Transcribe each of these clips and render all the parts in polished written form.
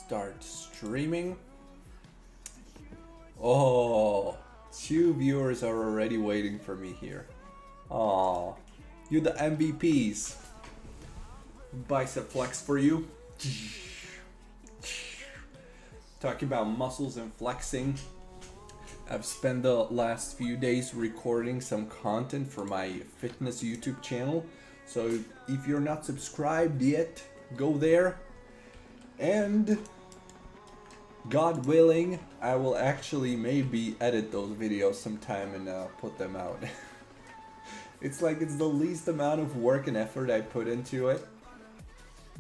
start streaming. Oh, 2 viewers are already waiting for me here. Oh, you the MVPs. Bicep flex for you. Talking about muscles and flexing. I've spent the last few days recording some content for my fitness YouTube channel. So if you're not subscribed yet, go there. And God willing, I will actually maybe edit those videos sometime and put them out. It's like it's the least amount of work and effort I put into it.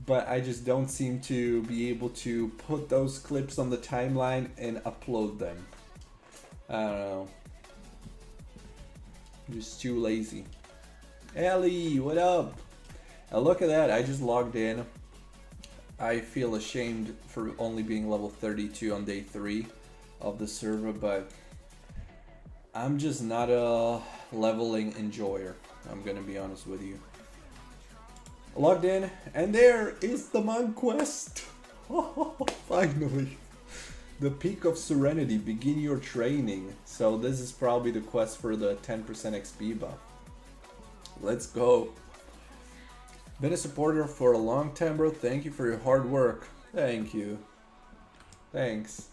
But I just don't seem to be able to put those clips on the timeline and upload them. I don't know. I'm just too lazy. Ellie, what up? Now look at that, I just logged in. I feel ashamed for only being level 32 on day 3 of the server, but I'm just not a leveling enjoyer. I'm gonna be honest with you. Logged in, and there is the monk quest. Finally. The Peak of Serenity, begin your training. So this is probably the quest for the 10% XP buff. Let's go. Been a supporter for a long time, bro. Thank you for your hard work. Thank you. Thanks.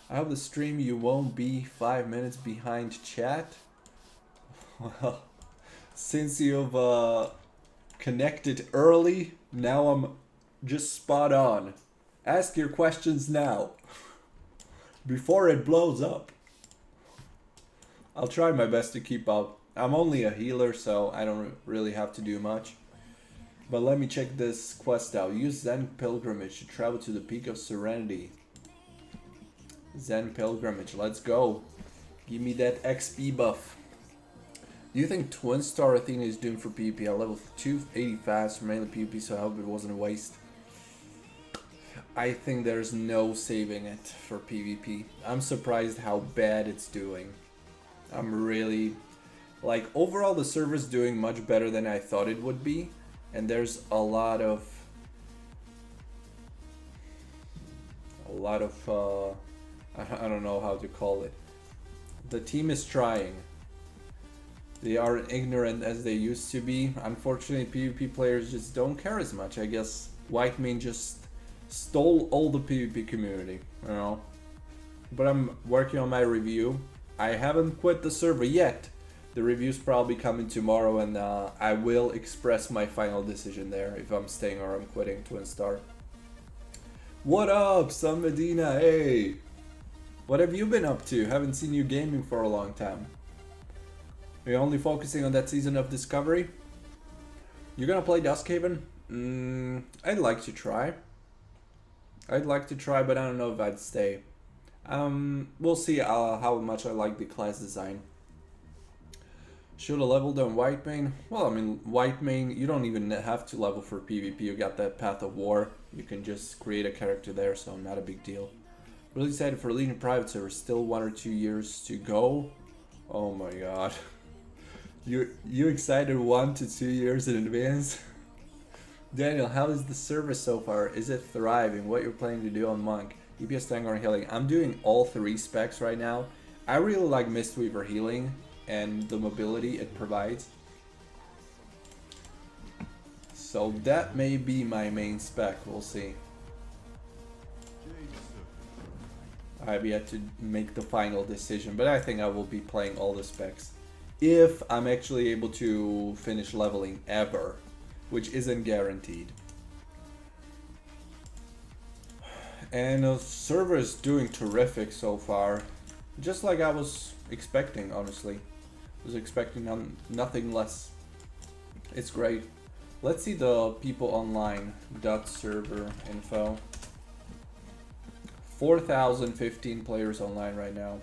I hope the stream you won't be 5 minutes behind chat. Well, since you've connected early, now I'm just spot on. Ask your questions now, before it blows up. I'll try my best to keep up. I'm only a healer, so I don't really have to do much. But let me check this quest out. Use Zen Pilgrimage to travel to the Peak of Serenity. Zen Pilgrimage, let's go. Give me that XP buff. Do you think Twin Star Athena is doomed for PvP? I level 280 fast, mainly PvP, so I hope it wasn't a waste. I think there's no saving it for PvP. I'm surprised how bad it's doing. I'm really... Like, overall the server's doing much better than I thought it would be. And there's a lot of... I don't know how to call it. The team is trying. They aren't ignorant as they used to be. Unfortunately, PvP players just don't care as much. I guess Whitemane just stole all the PvP community, you know. But I'm working on my review. I haven't quit the server yet. The review's probably coming tomorrow, and I will express my final decision there if I'm staying or I'm quitting Twin Star. What up, Sun Medina? Hey, what have you been up to? Haven't seen you gaming for a long time. Are you only focusing on that season of Discovery? You're gonna play Duskhaven? I'd like to try. But I don't know if I'd stay. We'll see how much I like the class design. Should have leveled on Whitemane? Well, I mean, Whitemane, you don't even have to level for PvP. You got that Path of War. You can just create a character there, so not a big deal. Really excited for Legion Private Server. Still 1 or 2 years to go. Oh my god. You excited 1 to 2 years in advance? Daniel, how is the service so far? Is it thriving? What you're planning to do on Monk? DPS, Tank, or Healing? I'm doing all 3 specs right now. I really like Mistweaver Healing and the mobility it provides. So that may be my main spec, we'll see. I've yet to make the final decision, but I think I will be playing all the specs. If I'm actually able to finish leveling ever, which isn't guaranteed. And the server is doing terrific so far. Just like I was expecting, honestly. I was expecting nothing less. It's great. Let's see the people online. .server info. 4,015 players online right now.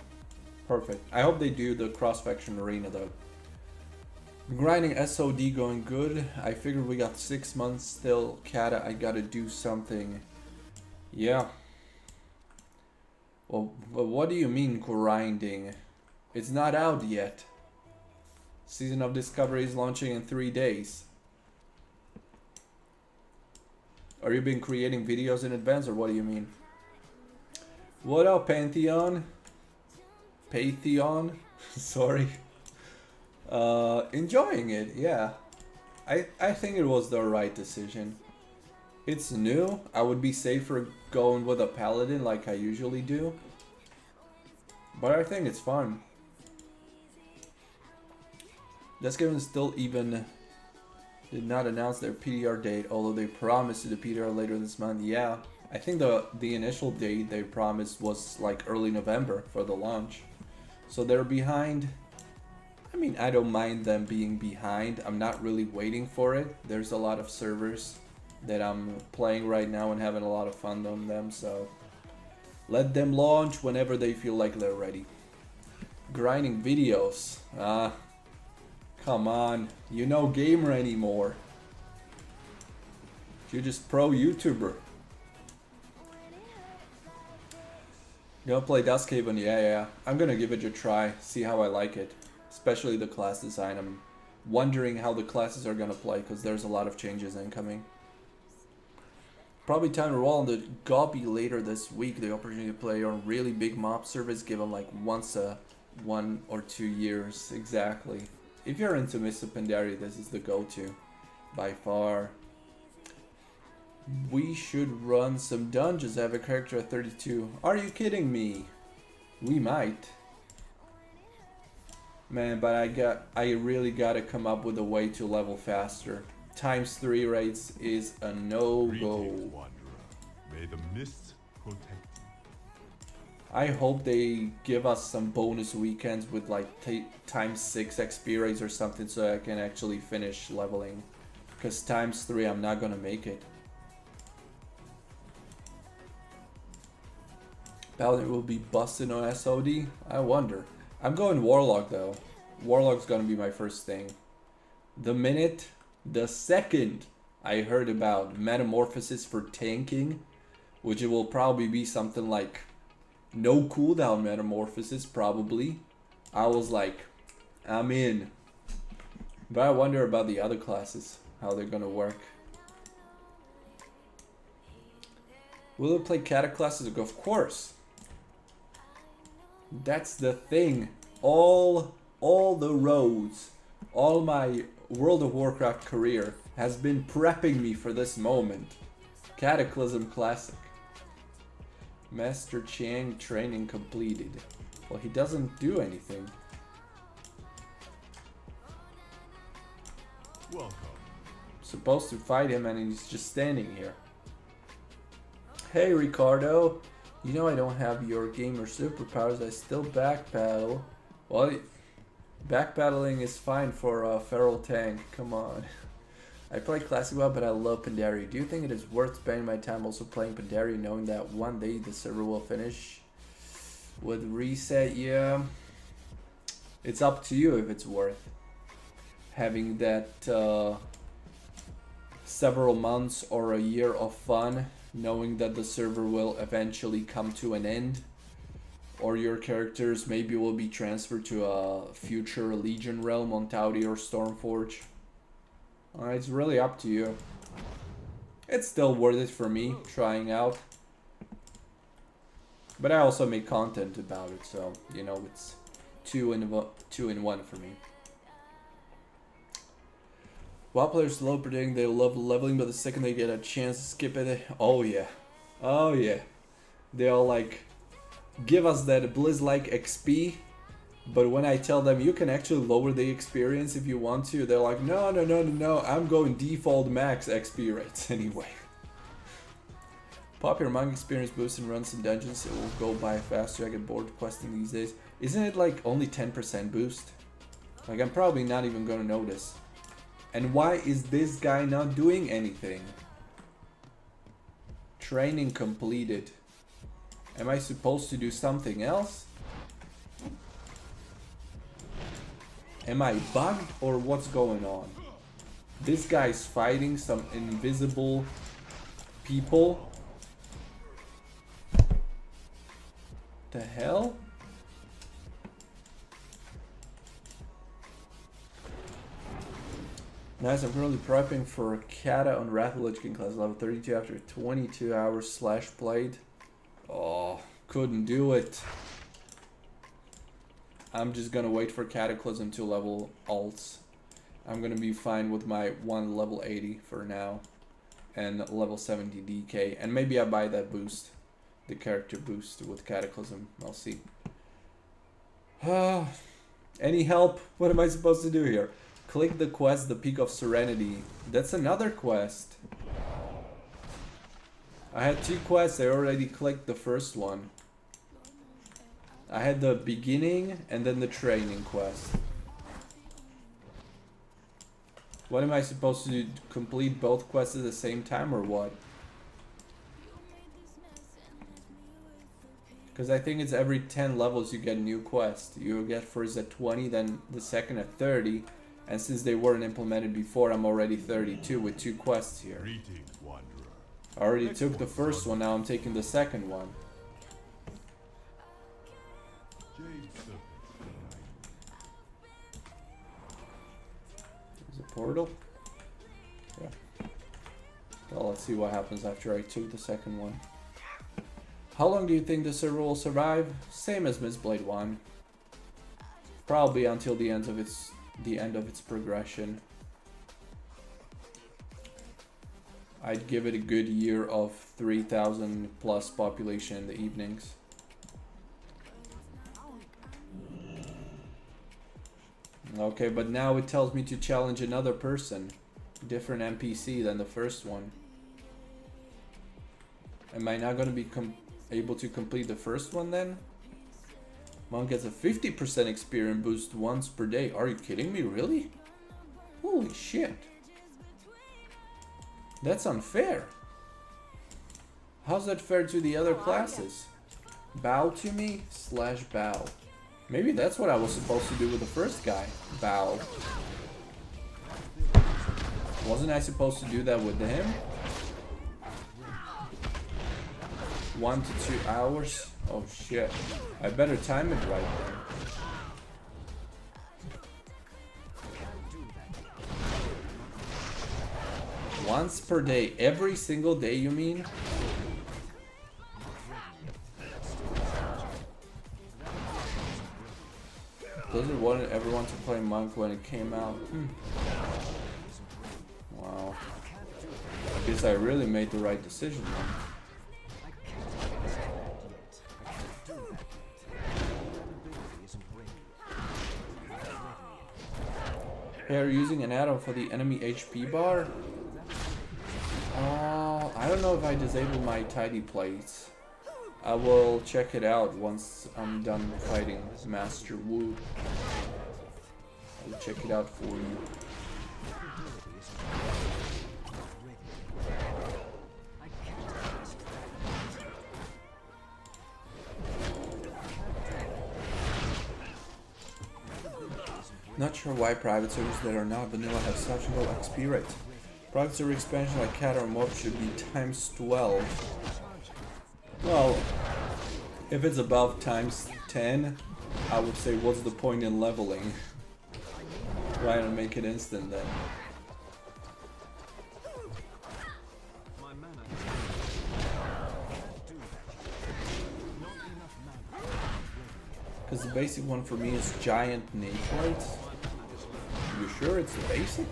Perfect. I hope they do the cross-faction arena though. Grinding SOD going good. I figured we got 6 months still. Kata, I gotta do something. Yeah. Well, what do you mean grinding? It's not out yet. Season of Discovery is launching in 3 days. Are you been creating videos in advance, or what do you mean? What up, Pantheon? Pantheon? Sorry. Enjoying it, yeah. I think it was the right decision. It's new. I would be safer going with a paladin like I usually do. But I think it's fun. This game is still even did not announce their PDR date, although they promised the PDR later this month. Yeah, I think the initial date they promised was like early November for the launch. So they're behind. I mean, I don't mind them being behind. I'm not really waiting for it. There's a lot of servers that I'm playing right now and having a lot of fun on them, so let them launch whenever they feel like they're ready. Grinding videos. Come on. You no gamer anymore. You're just pro YouTuber. Gonna play Duskhaven? Yeah. I'm gonna give it a try. See how I like it. Especially the class design. I'm wondering how the classes are gonna play because there's a lot of changes incoming. Probably time to roll on the Gobby later this week. The opportunity to play on really big mob servers given like once a 1 or 2 years. Exactly. If you're into Mr. Pandaria, this is the go-to by far. We should run some dungeons. I have a character at 32. Are you kidding me? We might. Man, but I really gotta come up with a way to level faster. ×3 rates is a no-go. May the mists protect you. I hope they give us some bonus weekends with like ×6 XP rates or something so I can actually finish leveling. Because ×3 I'm not gonna make it. Paladin will be busted on SOD? I wonder. I'm going Warlock though. Warlock's gonna be my first thing. The second I heard about Metamorphosis for tanking, which it will probably be something like no cooldown Metamorphosis probably, I was like, I'm in. But I wonder about the other classes, how they're gonna work. Will it play Cataclasses? Of course. That's the thing. All the roads, all my World of Warcraft career has been prepping me for this moment. Cataclysm Classic. Master Chang training completed. Well, he doesn't do anything. Welcome. Supposed to fight him and he's just standing here. Hey Ricardo, you know I don't have your gamer superpowers, I still backpedal. Well, backpedaling is fine for a feral tank, come on. I play Classic WoW, but I love Pandaria. Do you think it is worth spending my time also playing Pandaria, knowing that one day the server will finish with reset? Yeah, it's up to you if it's worth having that several months or a year of fun, knowing that the server will eventually come to an end, or your characters maybe will be transferred to a future Legion realm on Taudi or Stormforge. It's really up to you. It's still worth it for me, trying out. But I also make content about it, so, you know, it's two in one for me. WoW players love predicting they love leveling, but the second they get a chance to skip it, oh yeah. Oh yeah. They'll like, give us that Blizz-like XP, but when I tell them you can actually lower the experience if you want to, they're like, no, I'm going default max XP rates anyway. Pop your monk experience boost and run some dungeons, it will go by faster. I get bored questing these days. Isn't it like only 10% boost? Like I'm probably not even gonna notice. And why is this guy not doing anything? Training completed. Am I supposed to do something else? Am I bugged or what's going on? This guy's fighting some invisible people. The hell? Nice, I'm currently prepping for Kata on Wrath of Lich King class level 32 after 22 hours slash played. Oh, couldn't do it. I'm just gonna wait for Cataclysm to level alts. I'm gonna be fine with my one level 80 for now. And level 70 DK. And maybe I buy that boost. The character boost with Cataclysm. I'll see. Any help? What am I supposed to do here? Click the quest, the Peak of Serenity. That's another quest. I had 2 quests. I already clicked the first one. I had the beginning and then the training quest. What am I supposed to do? Complete both quests at the same time or what? Because I think it's every 10 levels you get a new quest. You get first at 20, then the second at 30. And since they weren't implemented before, I'm already 32 with 2 quests here. Greetings, wanderer. I already took the first one, now I'm taking the second one. Jade serpent. There's a portal? Yeah. Well, let's see what happens after I took the second one. How long do you think the server will survive? Same as Mistblade 1. Probably until the end of its progression. I'd give it a good year of 3,000 plus population in the evenings. Okay, but now it tells me to challenge another person. Different NPC than the first one. Am I not going to be able to complete the first one then? Monk gets a 50% experience boost once per day. Are you kidding me? Really? Holy shit. That's unfair. How's that fair to the other classes? Bow to me / bow. Maybe that's what I was supposed to do with the first guy. Bow. Wasn't I supposed to do that with him? 1 to 2 hours? Oh shit. I better time it right then. Once per day. Every single day, you mean? Blizzard wanted everyone to play Monk when it came out. Wow. I guess I really made the right decision then. Hey, are you using an add-on for the enemy HP bar? I don't know if I disabled my tidy plates. I will check it out once I'm done fighting Master Wu. I'll check it out for you. Not sure why private servers that are not vanilla have such low XP rates. Private server expansion like Cat or Mob should be times 12. Well, if it's above times 10, I would say what's the point in leveling? Why not make it instant then? Because the basic one for me is giant nameplates. You sure it's the basic?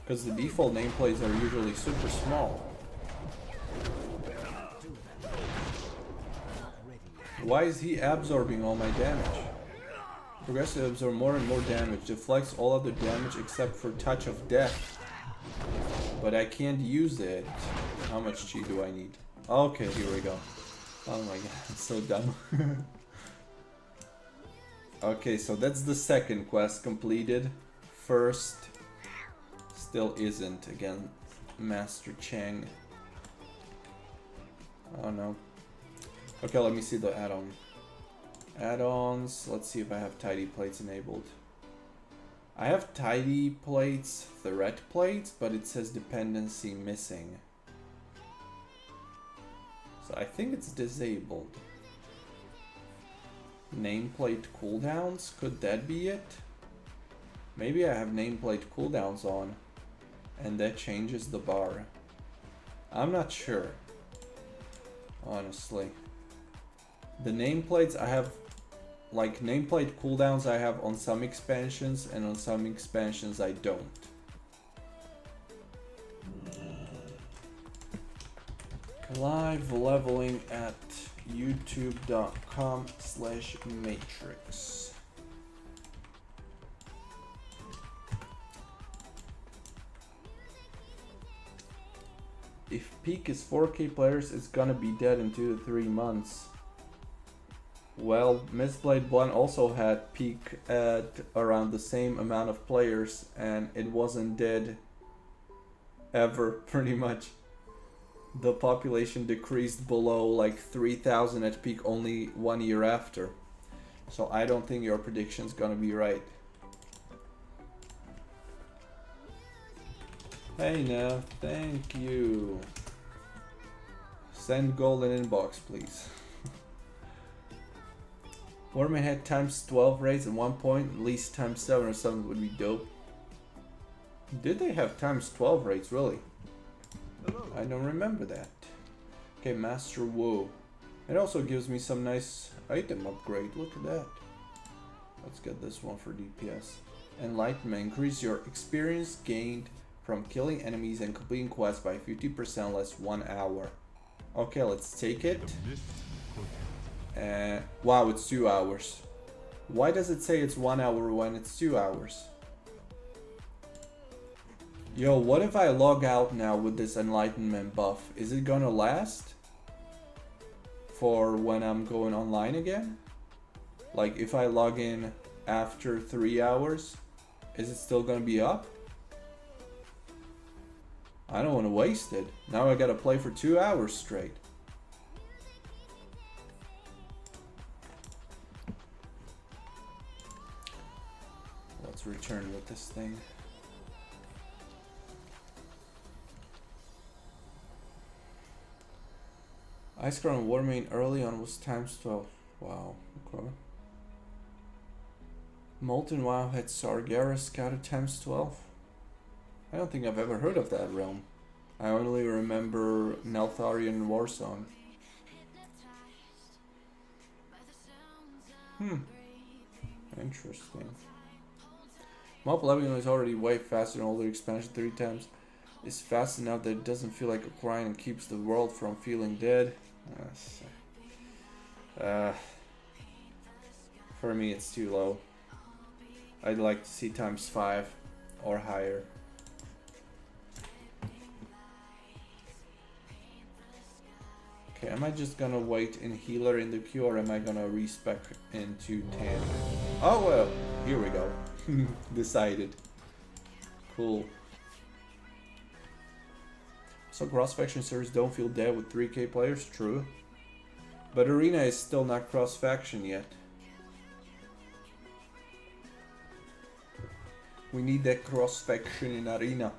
Because the default nameplates are usually super small. Why is he absorbing all my damage? Progressively absorb more and more damage. Deflects all other damage except for Touch of Death. But I can't use it. How much chi do I need? Okay, here we go. Oh my god, I'm so dumb. Okay, so that's the second quest completed. First, still isn't. Again, Master Chang. Oh no. Okay, let me see the add-on. Add-ons, let's see if I have tidy plates enabled. I have tidy plates, threat plates, but it says dependency missing. So I think it's disabled. Nameplate cooldowns, could that be it? Maybe I have nameplate cooldowns on, and that changes the bar. I'm not sure, honestly. The nameplates I have, like nameplate cooldowns I have on some expansions, and on some expansions I don't. Live leveling at youtube.com/MEYTRIX. If peak is 4K players, it's gonna be dead in 2 to 3 months. Well, Mistblade 1 also had peak at around the same amount of players, and it wasn't dead ever, pretty much. The population decreased below like 3,000 at peak only 1 year after. So I don't think your prediction's gonna be right. Hey now, thank you. Send golden inbox, please. Warman had times 12 raids at one point, at least times 7 or something would be dope. Did they have times 12 raids, really? Hello. I don't remember that. Okay, Master Wu. It also gives me some nice item upgrade. Look at that. Let's get this one for DPS. Enlightenment. Increase your experience gained from killing enemies and completing quests by 50% less 1 hour. Okay, let's take it. Wow, it's 2 hours. Why does it say it's 1 hour when it's 2 hours? Yo, what if I log out now with this enlightenment buff? Is it gonna last? For when I'm going online again? Like if I log in after 3 hours, is it still gonna be up? I don't want to waste it. Now I gotta play for 2 hours straight. Let's return with this thing. Ice Crown Warmane early on was times 12. Wow, okay. Molten WoW had Sargeras scouted times 12. I don't think I've ever heard of that realm. I only remember Neltharion Warsong. Interesting. Mob leveling is already way faster than older expansion 3 times. It's fast enough that it doesn't feel like a grind and keeps the world from feeling dead. For me it's too low. I'd like to see times 5 or higher. Okay, am I just gonna wait in healer in the queue, or am I gonna respec into tank? Oh well, here we go. Decided. Cool. So cross-faction servers don't feel dead with 3K players, true. But Arena is still not cross-faction yet. We need that cross-faction in Arena.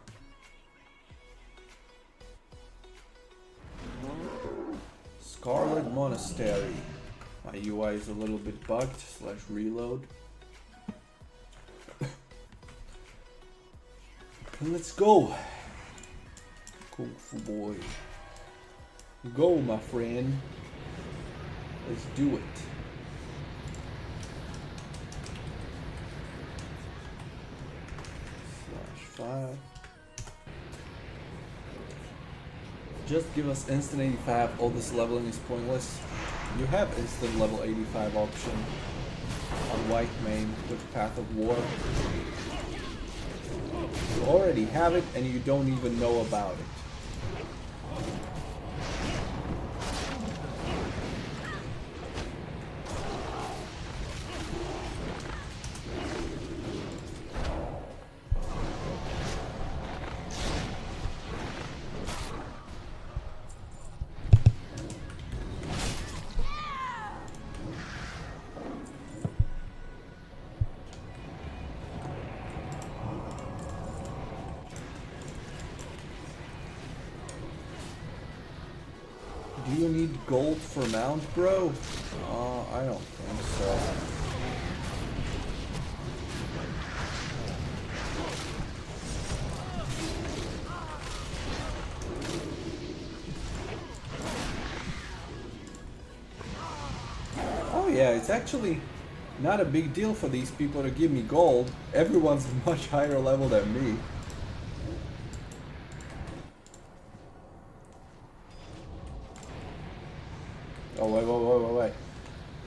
Scarlet Monastery. My UI is a little bit bugged / reload. Let's go. Kung Fu boy. Go, my friend. Let's do it. /5. Just give us instant 85. All this leveling is pointless. You have instant level 85 option on White Mane with Path of War. You already have it and you don't even know about it. Do you need gold for mount, bro? I don't think so. yeah, it's actually not a big deal for these people to give me gold. Everyone's much higher level than me. Oh, wait.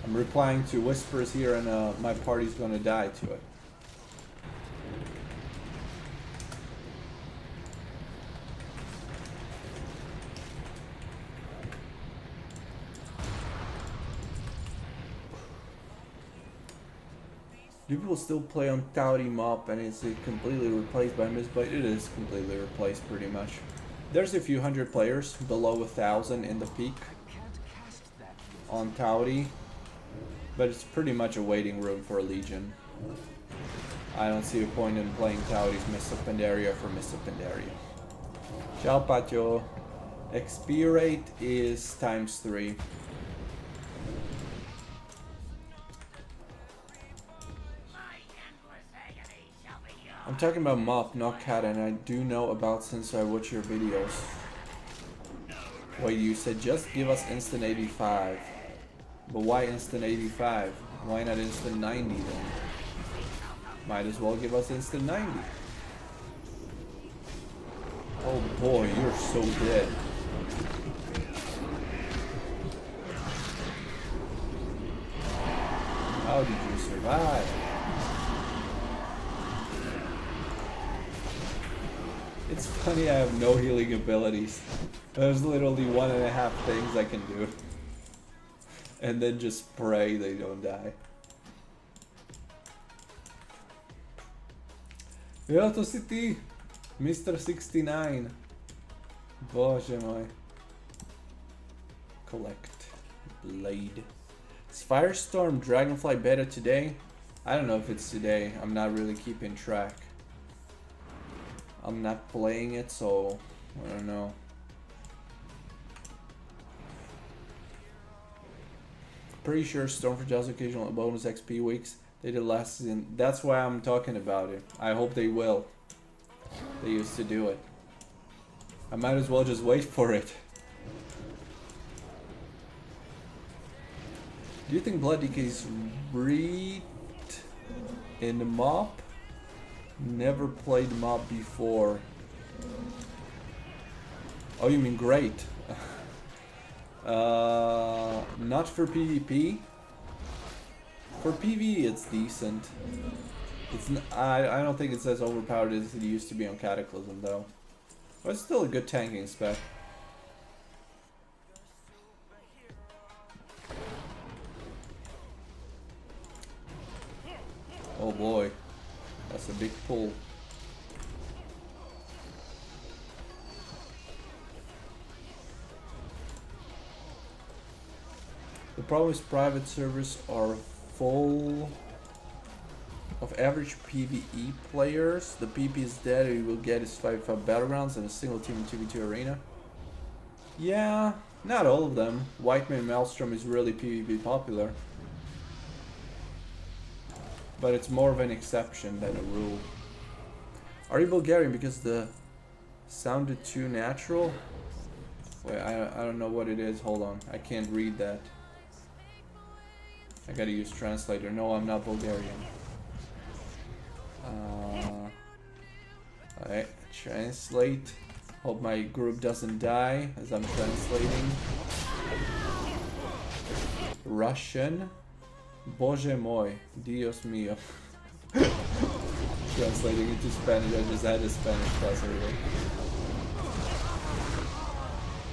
I'm replying to whispers here and my party's gonna die to it. Do people still play on Tauri Mop and is it completely replaced by Mistblade? It is completely replaced pretty much. There's a few hundred players, below 1,000 in the peak on Tauri, but it's pretty much a waiting room for a Legion. I don't see a point in playing Tauri's Mr. Pandaria for Mr. Pandaria. Ciao Patio. XP rate is ×3. I'm talking about Mop, not Cat, and I do know about since I watch your videos. Wait, you said just give us instant 85. But why instant 85? Why not instant 90 then? Might as well give us instant 90. Oh boy, you're so dead. How did you survive? It's funny I have no healing abilities. There's literally 1.5 things I can do. And then just pray they don't die. Jo, to si ty, Mr. 69. Bože môj. Collect. Blade. Is Firestorm Dragonfly beta today? I don't know if it's today. I'm not really keeping track. I'm not playing it, so I don't know. Pretty sure Stormforge has occasional bonus XP weeks. They did last season. That's why I'm talking about it. I hope they will. They used to do it. I might as well just wait for it. Do you think Blood DK's read in the Mop? Never played Mop before. Oh, you mean great? Not for PvP. For PvE, it's decent. It's I don't think it's as overpowered as it used to be on Cataclysm, though. But it's still a good tanking spec. Oh boy, that's a big pull. The problem is private servers are full of average PvE players. The PP is dead, you will get is 5v5 battlegrounds and a single team in 2v2 arena. Yeah, not all of them. Whiteman Maelstrom is really PvP popular. But it's more of an exception than a rule. Are you Bulgarian because the sounded too natural? Wait, I don't know what it is. Hold on, I can't read that. I gotta use translator. No, I'm not Bulgarian. Alright, translate. Hope my group doesn't die as I'm translating. Russian. Bože moj, Dios mío. Translating into Spanish, I just had a Spanish class earlier.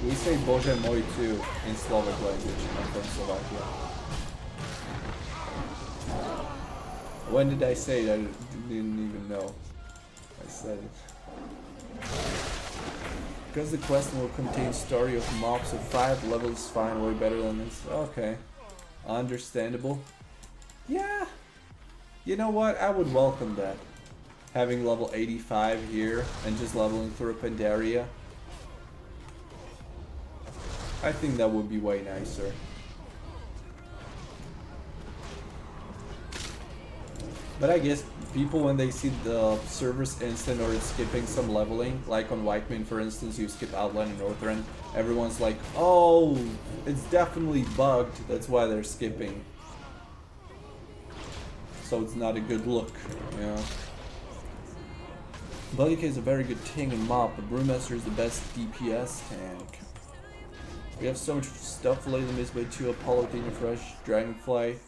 We say Bože moj too in Slovak language. I'm from Slovakia. When did I say it? I didn't even know. I said it. Because the quest will contain story of mobs of 5 levels, fine, way better than this. Okay. Understandable. Yeah. You know what? I would welcome that. Having level 85 here and just leveling through Pandaria. I think that would be way nicer. But I guess people, when they see the server's instant or it's skipping some leveling, like on Whiteman for instance, you skip Outland and Northrend, everyone's like, oh, it's definitely bugged, that's why they're skipping. so it's not a good look, you know. Bloody K is a very good tank and mop, but Brewmaster is the best DPS tank. We have so much stuff lately. Mistblade 2, Apollo, Thing Fresh, Dragonfly.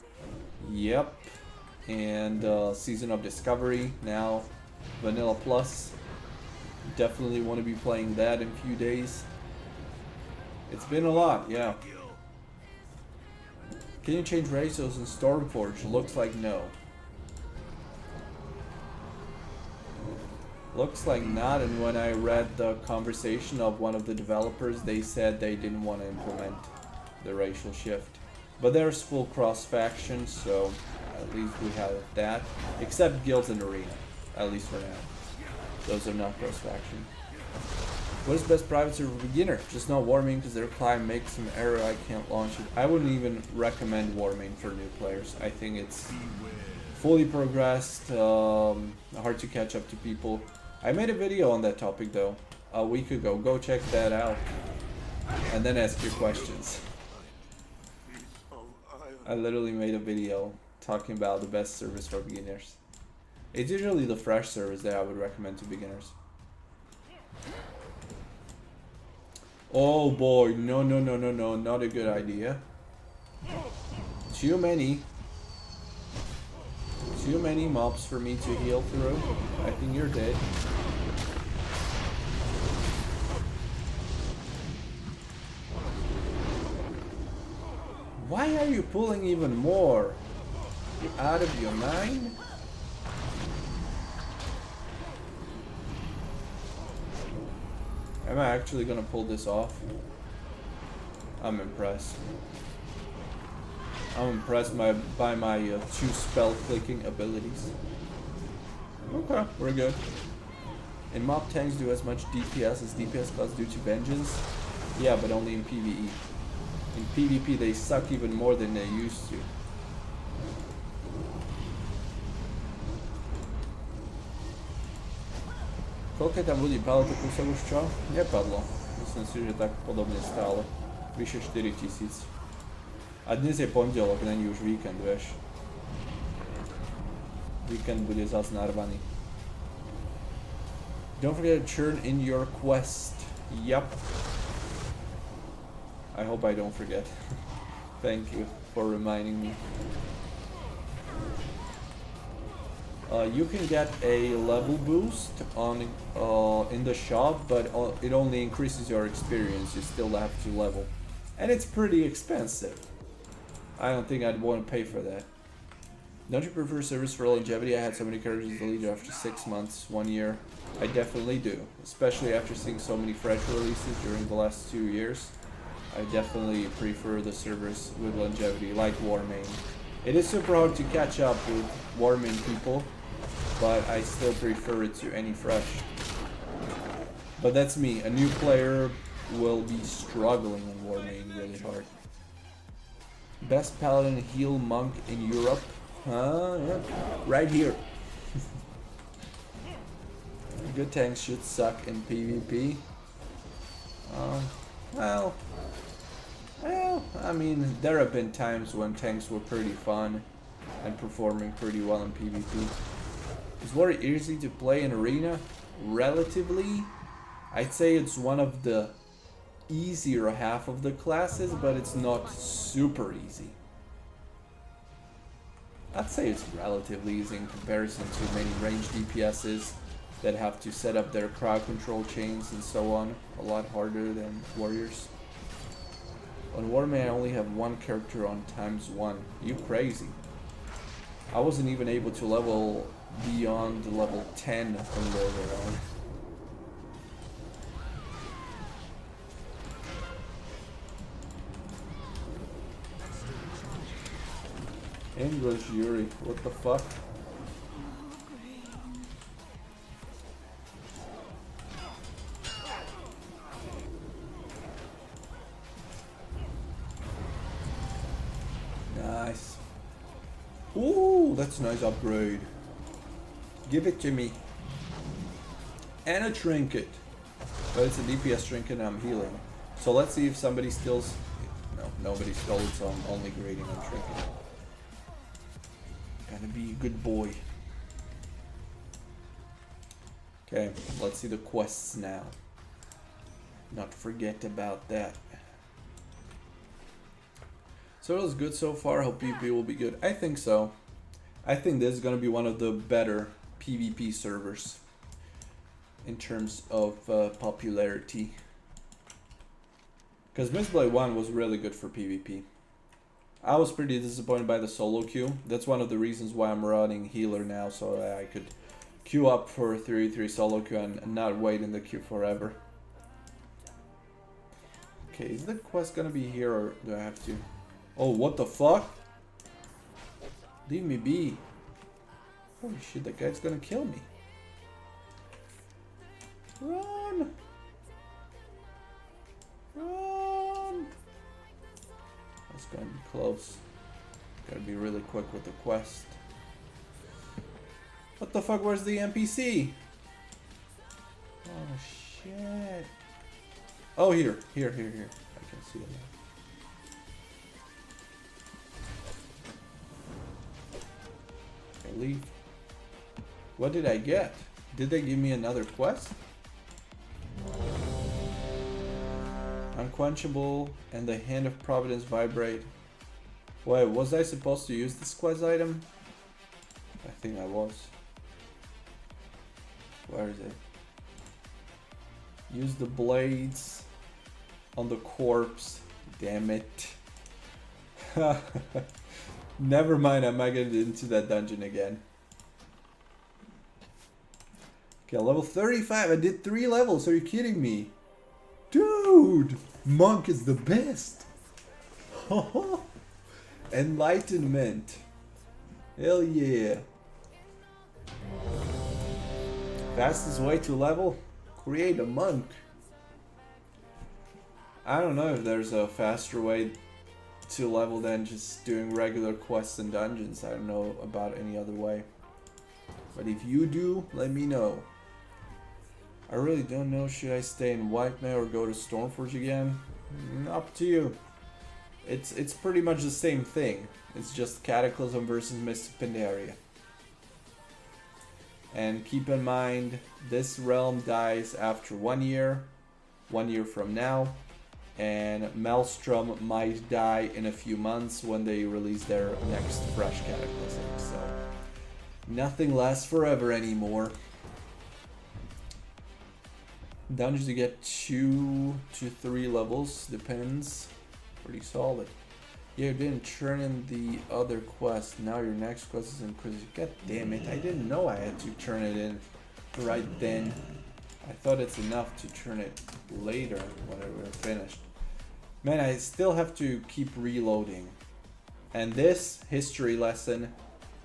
Yep. And Season of Discovery. Now Vanilla Plus. Definitely want to be playing that in a few days. It's been a lot, yeah. Can you change ratios in Stormforge? Looks like no. Looks like not, and when I read the conversation of one of the developers, they said they didn't want to implement the racial shift. But there's full cross-faction, so at least we have that. Except guilds and arena, at least for now. Those are not cross-faction. What is best private server for beginner? Just not Warming, because their client makes some error, I can't launch it. I wouldn't even recommend Warming for new players. I think it's fully progressed, hard to catch up to people. I made a video on that topic though, a week ago. Go check that out. And then ask your questions. I literally made a video talking about the best service for beginners. It's usually the fresh service that I would recommend to beginners. Oh boy, no, not a good idea. Too many mobs for me to heal through. I think you're dead. Why are you pulling even more? You out of your mind? Am I actually gonna pull this off? I'm impressed. I'm impressed by my 2 spell clicking abilities. Okay, we're good. And mob tanks do as much DPS as DPS class do to Vengeance. Yeah, but only in PvE. In PvP they suck even more than they used to. Koľko tam ľudí padlo to kúsok už čo? Nepadlo. Myslím si, že tak podobne stále. Vyše 4000. A dnes je pondelok, není už víkend, vieš. Víkend bude zas narvaný. Don't forget to churn in your quest. Yup. I hope I don't forget. Thank you for reminding me. You can get a level boost on in the shop, but it only increases your experience. You still have to level, and it's pretty expensive. I don't think I'd want to pay for that. Don't you prefer service for longevity? I had so many characters deleted after 6 months, 1 year. I definitely do, especially after seeing so many fresh releases during the last 2 years. I definitely prefer the servers with longevity, like Warmane. It is super hard to catch up with Warmane people, but I still prefer it to any fresh. But that's me. A new player will be struggling in Warmane really hard. Best paladin heal monk in Europe? Yeah. Right here. Good tanks should suck in PvP. Well, I mean, there have been times when tanks were pretty fun and performing pretty well in PvP. It's very easy to play in arena, relatively. I'd say it's one of the easier half of the classes, but it's not super easy. I'd say it's relatively easy in comparison to many ranged DPSs that have to set up their crowd control chains and so on. A lot harder than warriors. On Warmane I only have 1 character on ×1. You crazy. I wasn't even able to level beyond level 10 on Warmane. English Yuri, what the fuck? Nice. Ooh, that's a nice upgrade. Give it to me. And a trinket. But it's a DPS trinket and I'm healing. So let's see if somebody steals. No, nobody stole it, so I'm only grading on trinket. Gotta be a good boy. Okay, let's see the quests now. Not forget about that. So it was good so far. Hope PvP will be good. I think so. I think this is gonna be one of the better PvP servers in terms of popularity. Because Mistblade 1 was really good for PvP. I was pretty disappointed by the solo queue. That's one of the reasons why I'm running healer now, so that I could queue up for 3v3 solo queue and not wait in the queue forever. Okay, is the quest gonna be here or do I have to? Oh, what the fuck? Leave me be. Holy shit, that guy's gonna kill me. Run! Run! That's gonna be close. Gotta be really quick with the quest. What the fuck, where's the NPC? Oh shit. Oh, here. I can see it now. Okay, leave. What did I get? Did they give me another quest? Unquenchable and the Hand of Providence vibrate. Wait, was I supposed to use this quest item? I think I was. Where is it? Use the blades on the corpse. Damn it. Never mind, I might get into that dungeon again. Okay, level 35. I did 3 levels. Are you kidding me? Dude! Monk is the best. Enlightenment. Hell yeah. Fastest way to level? Create a monk. I don't know if there's a faster way to level than just doing regular quests and dungeons. I don't know about any other way. But if you do, let me know. I really don't know, should I stay in Whitemare or go to Stormforge again? Up to you. It's pretty much the same thing. It's just Cataclysm versus Mist Pandaria. And keep in mind, this realm dies after 1 year from now, and Maelstrom might die in a few months when they release their next fresh Cataclysm. So nothing lasts forever anymore. Dungeons you get 2 to 3 levels, depends. Pretty solid. Yeah, you didn't turn in the other quest. Now your next quest is Inquisition. God damn it, I didn't know I had to turn it in right then. I thought it's enough to turn it later when we're finished. Man, I still have to keep reloading. And this history lesson,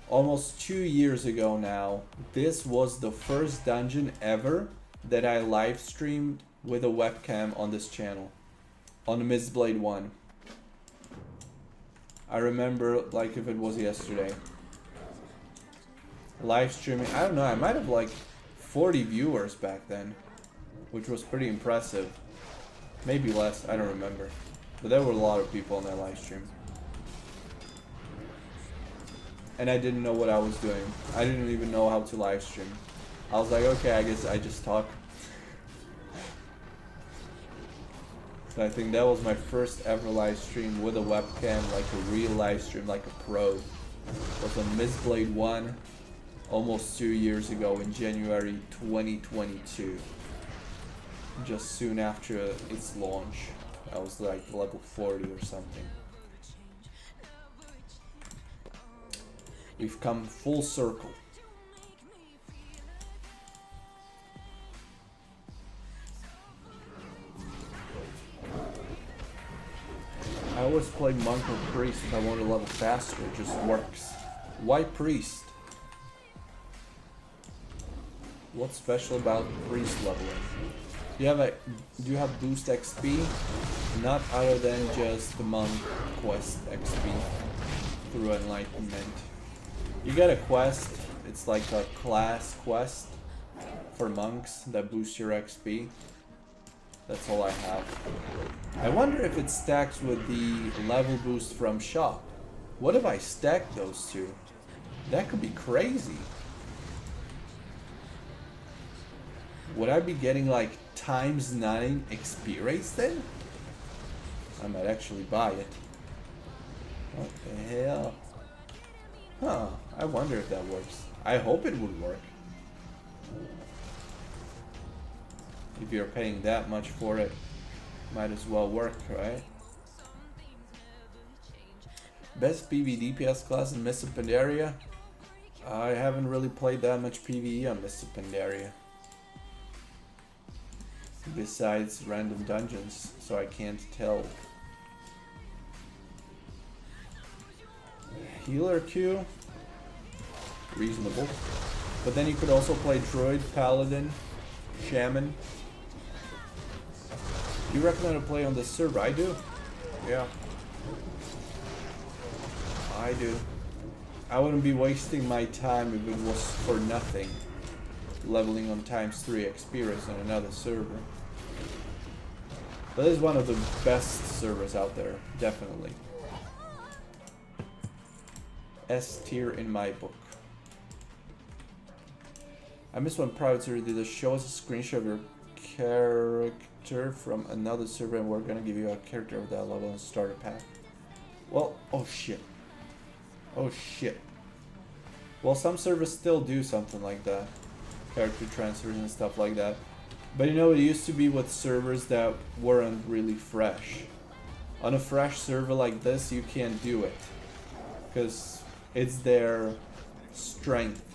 almost 2 years ago now, this was the first dungeon ever that I live streamed with a webcam on this channel. On the Mistblade 1. I remember like if it was yesterday. Live streaming, I don't know, I might have like 40 viewers back then, which was pretty impressive. Maybe less, I don't remember. But there were a lot of people on that live stream. And I didn't know what I was doing. I didn't even know how to live stream. I was like, okay, I guess I just talk. So I think that was my first ever live stream with a webcam, like a real live stream, like a pro. It was on Mistblade 1, almost 2 years ago in January 2022. Just soon after its launch. I was like level 40 or something. We've come full circle. I always play monk or priest if I want to level faster, it just works. Why priest? What's special about priest leveling? Do you have boost XP? Not other than just the monk quest XP through enlightenment. You get a quest, it's like a class quest for monks that boosts your XP. That's all I have. I wonder if it stacks with the level boost from shop. What if I stack those two? That could be crazy. Would I be getting like ×9 XP rates then? I might actually buy it. What the hell? Huh, I wonder if that works. I hope it would work. If you're paying that much for it, might as well work, right? Best PV DPS class in Mists of Pandaria? I haven't really played that much PvE on Mists of Pandaria. Besides random dungeons, so I can't tell. Healer Q? Reasonable. But then you could also play Druid, Paladin, Shaman. You recommend to play on this server? I do. Yeah. I do. I wouldn't be wasting my time if it was for nothing. Leveling on ×3 experience on another server. That is one of the best servers out there, definitely. S tier in my book. I missed one private server. Did it show us a screenshot of your character from another server, and we're gonna give you a character of that level and starter pack. Well, oh shit. Oh shit. Well, some servers still do something like that. Character transfers and stuff like that. But you know, it used to be with servers that weren't really fresh. On a fresh server like this, you can't do it. Because it's their strength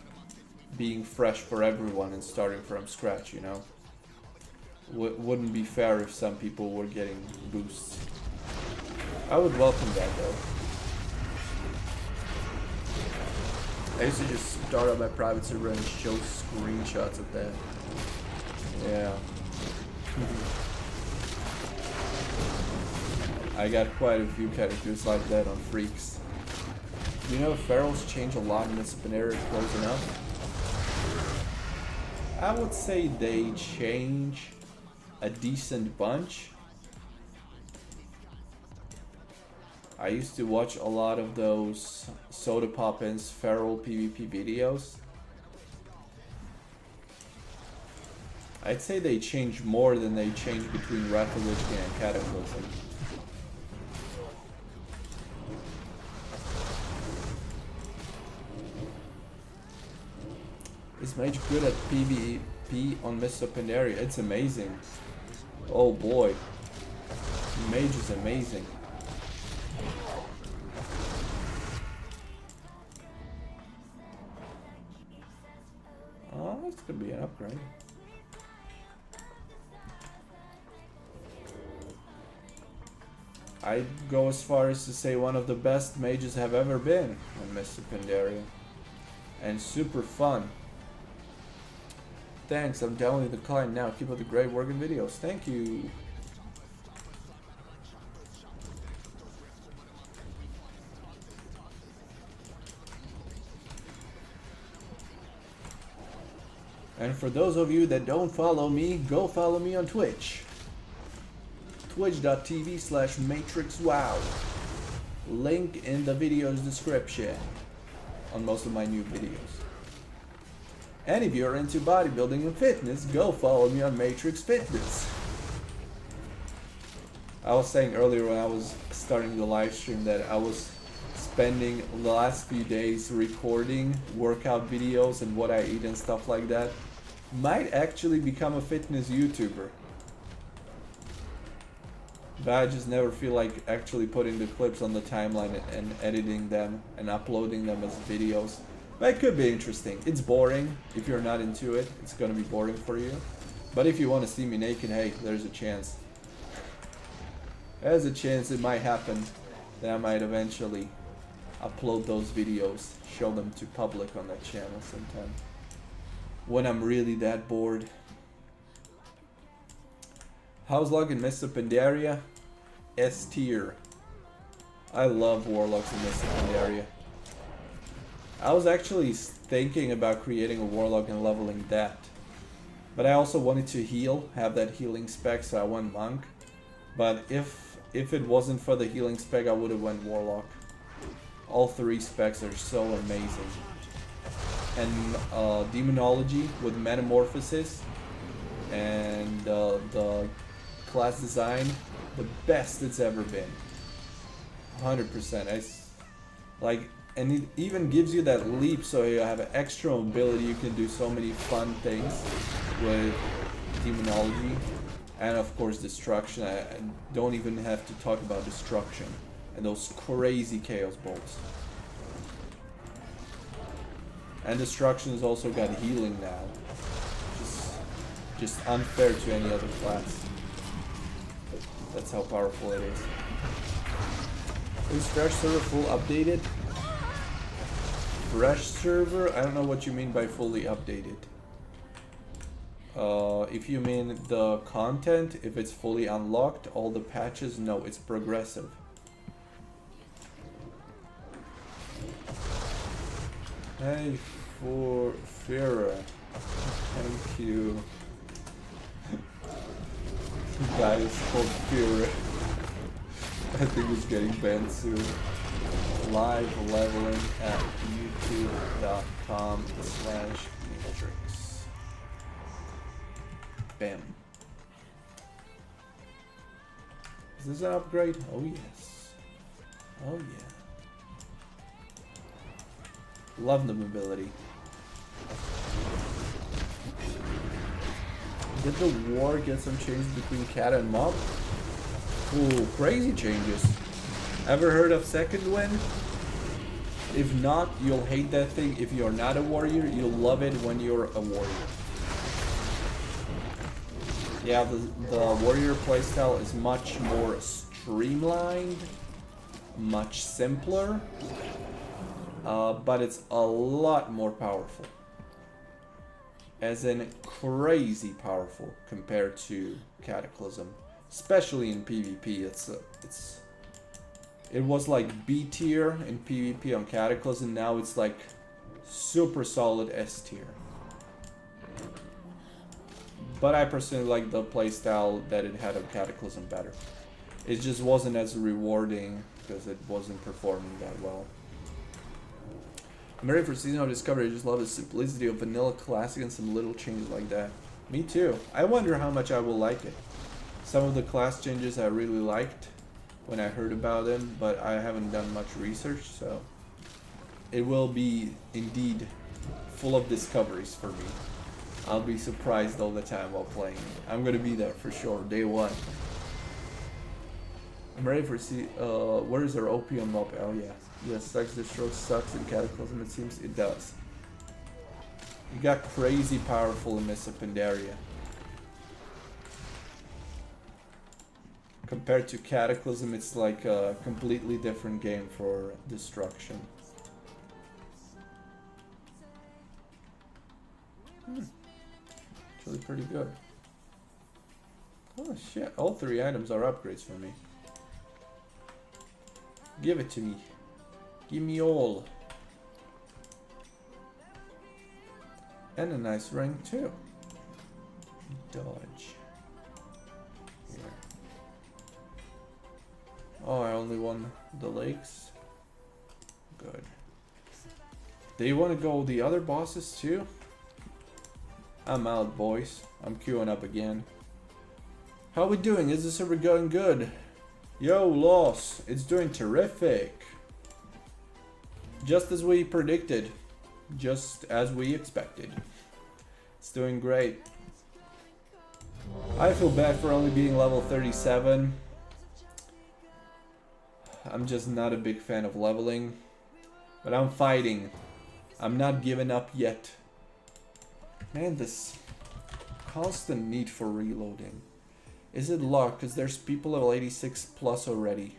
being fresh for everyone and starting from scratch, you know? Wouldn't be fair if some people were getting boosts. I would welcome that though. I used to just start up my private server and show screenshots of that. Yeah. I got quite a few characters like that on Freaks. You know, Ferals change a lot in this Pandaria close enough? I would say they change a decent bunch. I used to watch a lot of those Soda Poppins Feral PvP videos. I'd say they change more than they change between Wrath of Lich King and Cataclysm. Is Mage good at PvP on Mists of Pandaria? It's amazing. Oh boy. Mage is amazing. Oh, this could be an upgrade. I'd go as far as to say one of the best mages have ever been on Mists of Pandaria. And super fun. Thanks, I'm downloading the client now. Keep up the great work and videos. Thank you. And for those of you that don't follow me, go follow me on Twitch. Twitch.tv/MEYTRIXWOW. Link in the video's description on most of my new videos. And if you're into bodybuilding and fitness, go follow me on MEYTRIX Fitness. I was saying earlier when I was starting the live stream that I was spending the last few days recording workout videos and what I eat and stuff like that. Might actually become a fitness YouTuber. But I just never feel like actually putting the clips on the timeline and editing them and uploading them as videos. But it could be interesting. It's boring. If you're not into it, it's gonna be boring for you. But if you want to see me naked, hey, there's a chance. There's a chance it might happen that I might eventually upload those videos, show them to public on that channel sometime. When I'm really that bored. How's luck in Mists of Pandaria? S tier. I love Warlocks in Mists of Pandaria. I was actually thinking about creating a Warlock and leveling that. But I also wanted to heal, have that healing spec, so I went Monk. But if it wasn't for the healing spec, I would have went Warlock. All three specs are so amazing. and demonology with metamorphosis and the class design, the best it's ever been. 100%. Like, and it even gives you that leap, so you have an extra mobility. You can do so many fun things with demonology, and of course destruction. I don't even have to talk about destruction and those crazy chaos bolts. And destruction has also got healing now, just unfair to any other class. That's how powerful it is. Is Fresh server full updated? Fresh server? I don't know what you mean by fully updated. If you mean the content, if it's fully unlocked, all the patches, no, it's progressive. Hey, for Farah. Thank you. Guy is called Farah. I think he's getting banned soon. Live leveling at youtube.com/MEYTRIX. Bam. Is this an upgrade? Oh yes. Oh yeah. Love the mobility. Did the war get some changes between cat and mob? Ooh, crazy changes. Ever heard of Second Wind? If not, you'll hate that thing. If you're not a warrior, you'll love it when you're a warrior. Yeah, the warrior playstyle is much more streamlined, much simpler, but it's a lot more powerful. As in crazy powerful compared to Cataclysm. Especially in PvP, it was like B tier in PvP on Cataclysm, now it's like super solid S tier. But I personally like the playstyle that it had on Cataclysm better. It just wasn't as rewarding because it wasn't performing that well. I'm ready for Season of Discovery. I just love the simplicity of Vanilla Classic and some little changes like that. Me too. I wonder how much I will like it. Some of the class changes I really liked when I heard about them, but I haven't done much research, so it will be indeed full of discoveries for me. I'll be surprised all the time while playing. I'm gonna be there for sure, day one. I'm ready for where is our opium mob? Oh yeah. Yes, Sex Destroy sucks in Cataclysm, it seems it does. You got crazy powerful in Miss Pandaria. Compared to Cataclysm, it's like a completely different game for destruction. Actually pretty good. Oh shit, all 3 items are upgrades for me. Give it to me. Give me all. And a nice ring too. Dodge. Here. Oh, I only won the lakes. Good. Do you want to go the other bosses too? I'm out, boys. I'm queuing up again. How we doing? Is the server going good? Yo, Loss. It's doing terrific. Just as we predicted. Just as we expected. It's doing great. I feel bad for only being level 37. I'm just not a big fan of leveling. But I'm fighting. I'm not giving up yet. Man, this constant need for reloading. Is it locked? Because there's people level 86 plus already.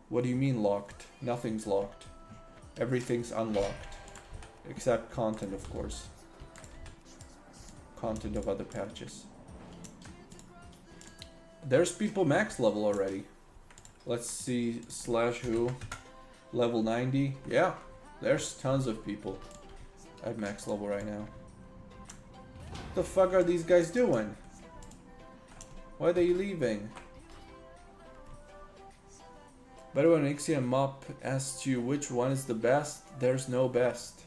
What do you mean locked? Nothing's locked. Everything's unlocked. Except content, of course. Content of other patches. There's people max level already. Let's see, /who? Level 90. Yeah, there's tons of people at max level right now. What the fuck are these guys doing? Why are they leaving? By the way, when Ixie and Mop asked you which one is the best, there's no best.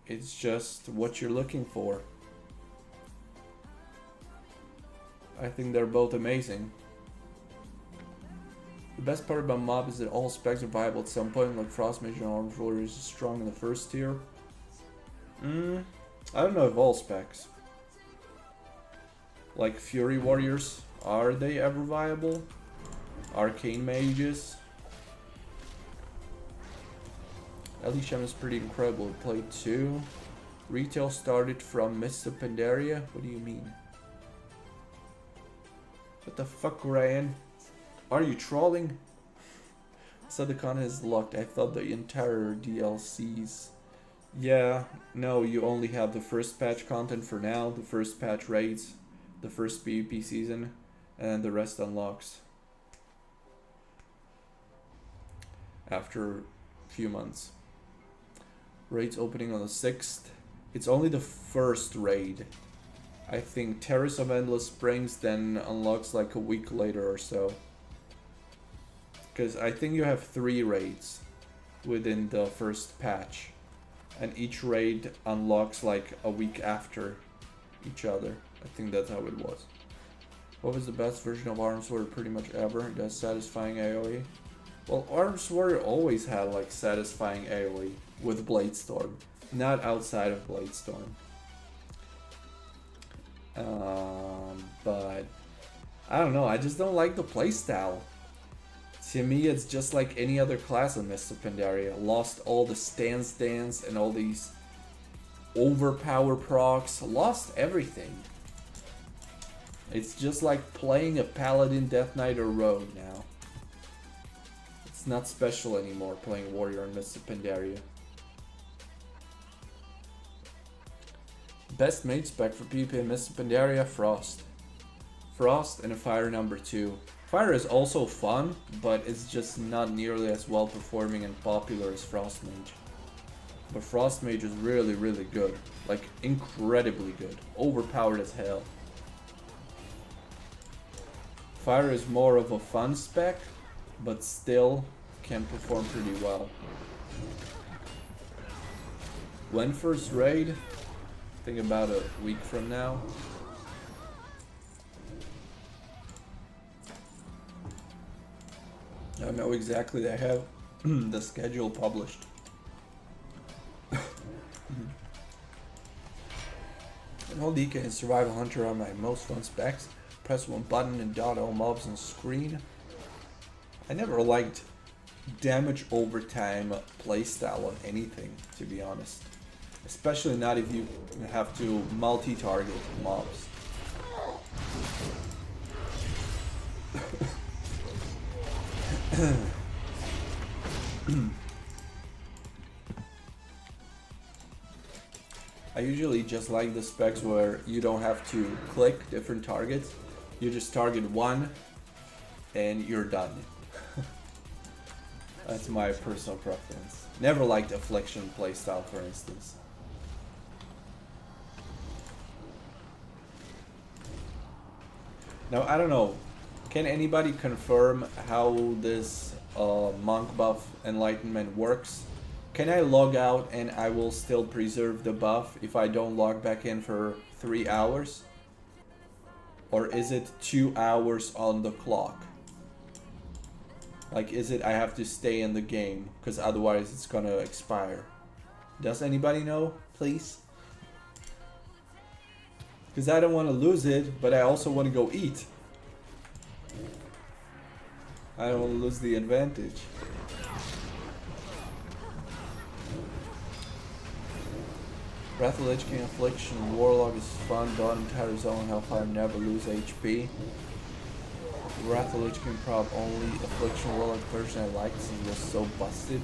It's just what you're looking for. I think they're both amazing. The best part about Mob is that all specs are viable at some point, like Frost Mage and Arms Warrior is strong in the first tier. I don't know if all specs. Like Fury Warriors, are they ever viable? Arcane Mages. Elisham is pretty incredible. We played 2. Retail started from Mists of Pandaria. What do you mean? What the fuck, Ryan? Are you trolling? So the content is locked. I thought the entire DLCs. Yeah, no, you only have the first patch content for now, the first patch raids, the first PvP season, and the rest unlocks after a few months. Raids opening on the 6th. It's only the first raid. I think Terrace of Endless Springs then unlocks like a week later or so. Because I think you have 3 raids within the first patch. And each raid unlocks like a week after each other. I think that's how it was. What was the best version of Arms Warrior pretty much ever? Does satisfying AoE? Well, Arms Warrior always had like satisfying AoE with Bladestorm. Not outside of Bladestorm. But I don't know, I just don't like the playstyle. To me, it's just like any other class in Mists of Pandaria. Lost all the stance and all these overpower procs. Lost everything. It's just like playing a Paladin, Death Knight, or Rogue now. It's not special anymore playing Warrior in Mists of Pandaria. Best mage spec for PvP in Mists of Pandaria, Frost. Frost and a Fire number 2. Fire is also fun, but it's just not nearly as well performing and popular as Frost Mage. But Frost Mage is really, really good. Like, incredibly good. Overpowered as hell. Fire is more of a fun spec, but still can perform pretty well. When first raid? I think about a week from now. I know exactly. I have the schedule published. An old DK and Survival Hunter are my most fun specs. Press one button and dot all mobs on screen. I never liked damage over time playstyle on anything, to be honest. Especially not if you have to multi-target mobs. I usually just like the specs where you don't have to click different targets. You just target one and you're done. That's my personal preference. Never liked Affliction playstyle, for instance. Now, I don't know. Can anybody confirm how this monk buff enlightenment works? Can I log out and I will still preserve the buff if I don't log back in for 3 hours? Or is it 2 hours on the clock? Like, is it I have to stay in the game because otherwise it's gonna expire? Does anybody know, please? Because I don't want to lose it, but I also want to go eat. I don't want to lose the advantage. Wrath of the Lich King, Affliction, Warlock is fun, Dawn, entire zone, Hellfire, never lose HP. Wrath of the Lich King prop only, Affliction, Warlock version I like since it was so busted.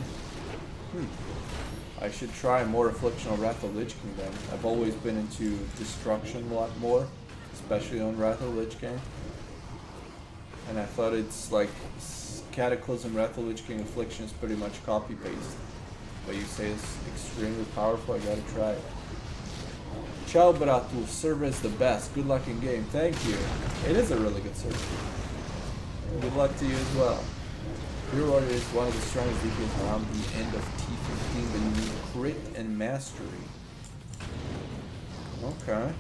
I should try more Affliction on Wrath of the Lich King then. I've always been into Destruction a lot more, especially on Wrath of the Lich King. And I thought it's like Cataclysm, Wrath of the Lich King, Affliction is pretty much copy-paste. But you say it's extremely powerful, I gotta try it. Ciao Bratu, server is the best. Good luck in game. Thank you. It is a really good server. Good luck to you as well. Your Warrior is one of the strongest DPS around the end of T15, but you need crit and mastery. Okay.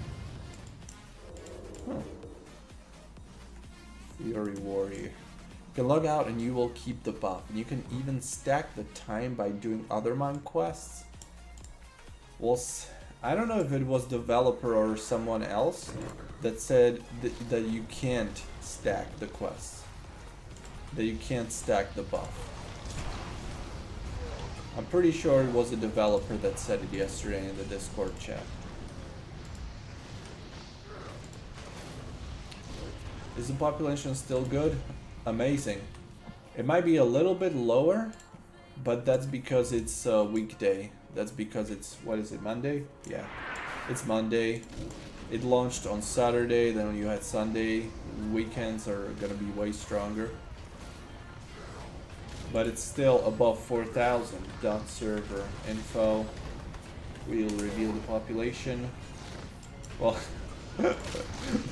Huh. Fury Warrior. You can log out and you will keep the buff. And you can even stack the time by doing other mind quests. Well, I don't know if it was developer or someone else that said that you can't stack the quests. That you can't stack the buff. I'm pretty sure it was a developer that said it yesterday in the Discord chat. Is the population still good? Amazing. It might be a little bit lower, but that's because it's a weekday. That's because it's, what is it, Monday? Yeah, it's Monday. It launched on Saturday, then you had Sunday. Weekends are gonna be way stronger. But it's still above 4,000. .server info. We'll reveal the population. Well,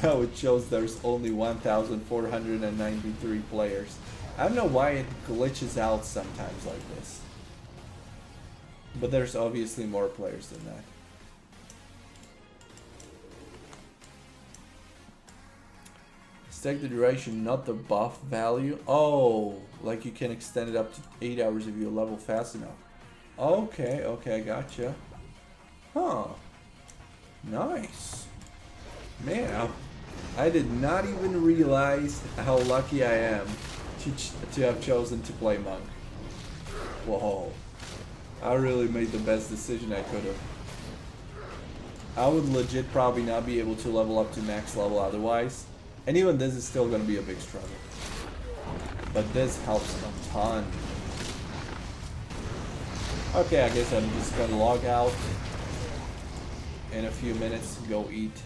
now it shows there's only 1,493 players. I don't know why it glitches out sometimes like this. But there's obviously more players than that. Stack the duration, not the buff value. Oh, like you can extend it up to 8 hours if you level fast enough. Okay, okay, gotcha. Huh. Nice. Man, I did not even realize how lucky I am to have chosen to play Monk. Whoa. I really made the best decision I could have. I would legit probably not be able to level up to max level otherwise. And even this is still going to be a big struggle. But this helps a ton. Okay, I guess I'm just going to log out in a few minutes, go eat.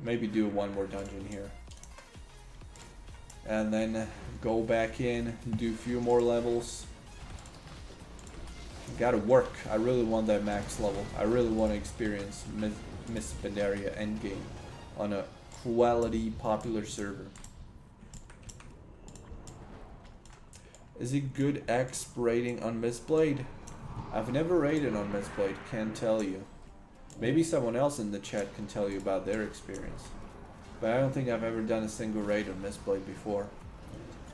Maybe do one more dungeon here. And then go back in, do a few more levels. Gotta work. I really want that max level. I really want to experience Miss Pandaria endgame on a quality popular server. Is it good X rating on Mistblade? I've never rated on Mistblade, can't tell you. Maybe someone else in the chat can tell you about their experience. But I don't think I've ever done a single raid on Mistblade before.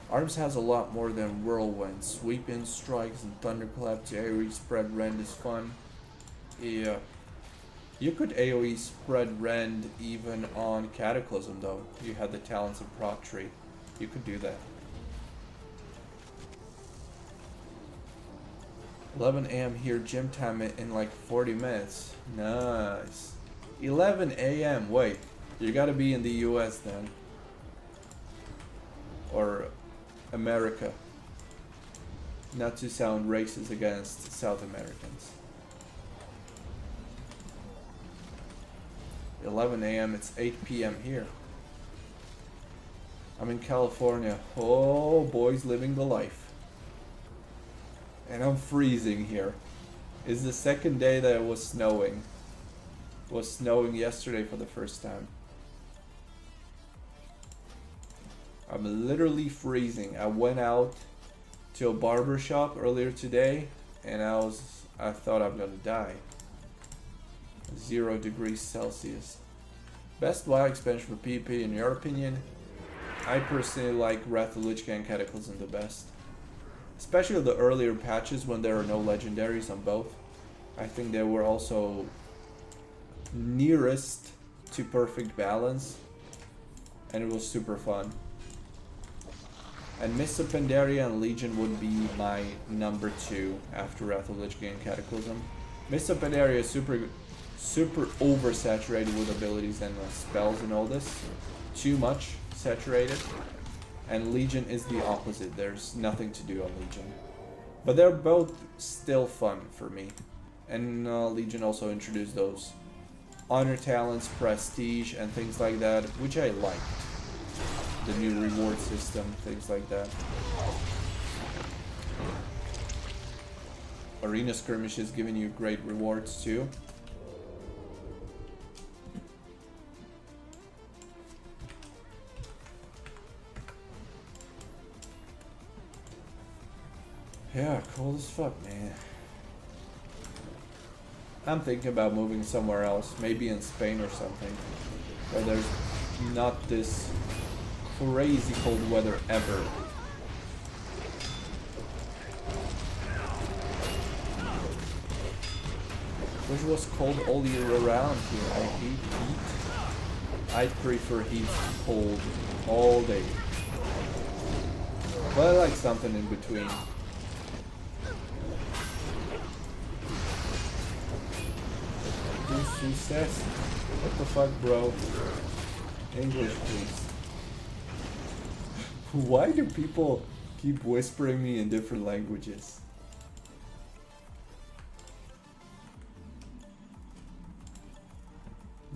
Arms has a lot more than Whirlwind. Sweep-in strikes and thunderclap to AoE spread rend is fun. Yeah. You could AoE spread rend even on Cataclysm though. You had the talents of proc tree. You could do that. 11 AM here, gym time in like 40 minutes. Nice. 11 AM, wait. You gotta be in the US then. Or America. Not to sound racist against South Americans. 11 AM, it's 8 PM here. I'm in California. Oh, boys living the life. And I'm freezing here. It's the second day that it was snowing. It was snowing yesterday for the first time. I'm literally freezing. I went out to a barber shop earlier today and I thought I'm gonna die. 0 degrees Celsius. Best WoW expansion for PvP in your opinion? I personally like Wrath of Lich King and Cataclysm the best. Especially the earlier patches when there are no legendaries on both. I think they were also nearest to perfect balance. And it was super fun. And Mists of Pandaria and Legion would be my number 2 after Wrath of Lich King and Cataclysm. Mists of Pandaria is super oversaturated with abilities and spells and all this. Too much saturated. And Legion is the opposite. There's nothing to do on Legion. But they're both still fun for me. And Legion also introduced those honor talents, prestige, and things like that, which I liked. The new reward system, things like that. Arena skirmish is giving you great rewards too. Yeah, cold as fuck, man. I'm thinking about moving somewhere else, maybe in Spain or something, where there's not this crazy cold weather ever. Which was cold all year around here. I hate heat. I prefer heat to cold all day. But I like something in between. Who says? What the fuck, bro? English, please. Why do people keep whispering me in different languages?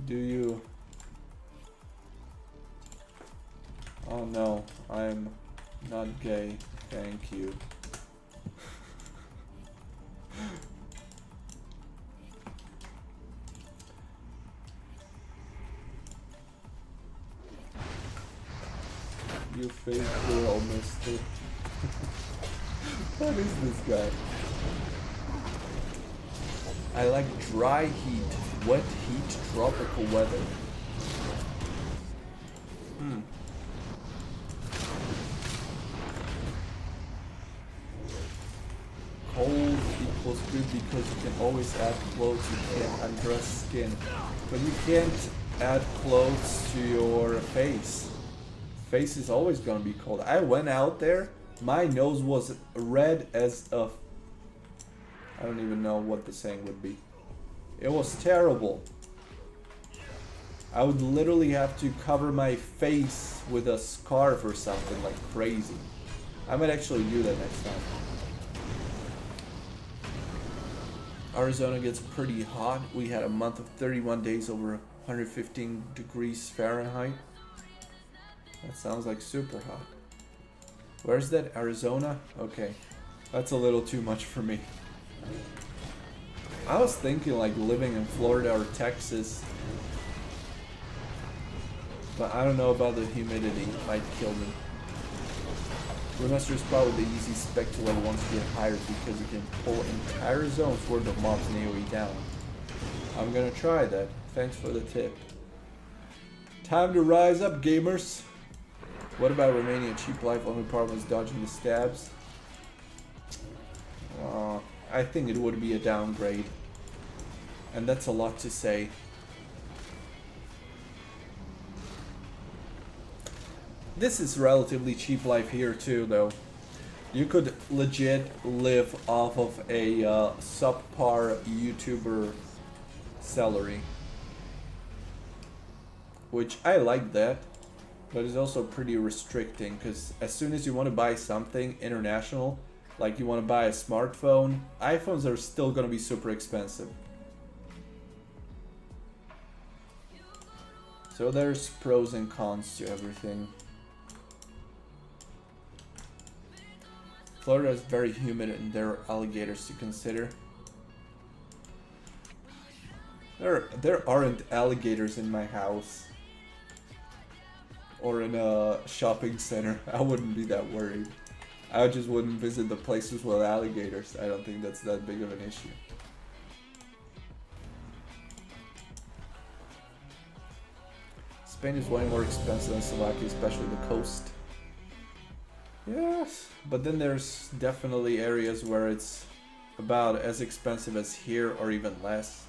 Do you? Oh no, I'm not gay. Thank you. You fake girl, mister. What is this guy? I like dry heat, wet heat, tropical weather. Cold equals good because you can always add clothes, you can't undress skin. But you can't add clothes to your face. Face is always gonna be cold. I went out there, my nose was red as a... I don't even know what the saying would be. It was terrible. I would literally have to cover my face with a scarf or something like crazy. I might actually do that next time. Arizona gets pretty hot. We had a month of 31 days over 115 degrees Fahrenheit. That sounds like super hot. Where's that? Arizona? Okay. That's a little too much for me. I was thinking like living in Florida or Texas. But I don't know about the humidity. It might kill me. Remaster is probably the easy spec to level once you get higher because you can pull entire zones worth of mobs and AoE down. I'm gonna try that. Thanks for the tip. Time to rise up, gamers! What about Romania? Cheap life, only problem is dodging the stabs. I think it would be a downgrade. And that's a lot to say. This is relatively cheap life here too, though. You could legit live off of a subpar YouTuber salary. Which I like that. But it's also pretty restricting, because as soon as you want to buy something international, like you want to buy a smartphone, iPhones are still going to be super expensive. So there's pros and cons to everything. Florida is very humid and there are alligators to consider. There aren't alligators in my house. Or in a shopping center. I wouldn't be that worried. I just wouldn't visit the places with alligators. I don't think that's that big of an issue. Spain is way more expensive than Slovakia, especially the coast. Yes, but then there's definitely areas where it's about as expensive as here or even less.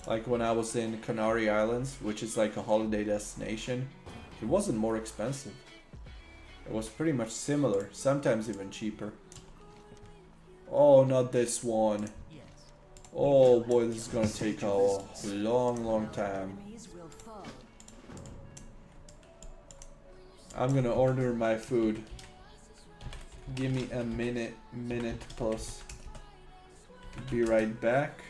Like when I was in Canary Islands, which is like a holiday destination. It wasn't more expensive. It was pretty much similar, sometimes even cheaper. Oh, not this one. Oh boy, this is gonna take a long time. I'm gonna order my food. Give me a minute plus. Be right back.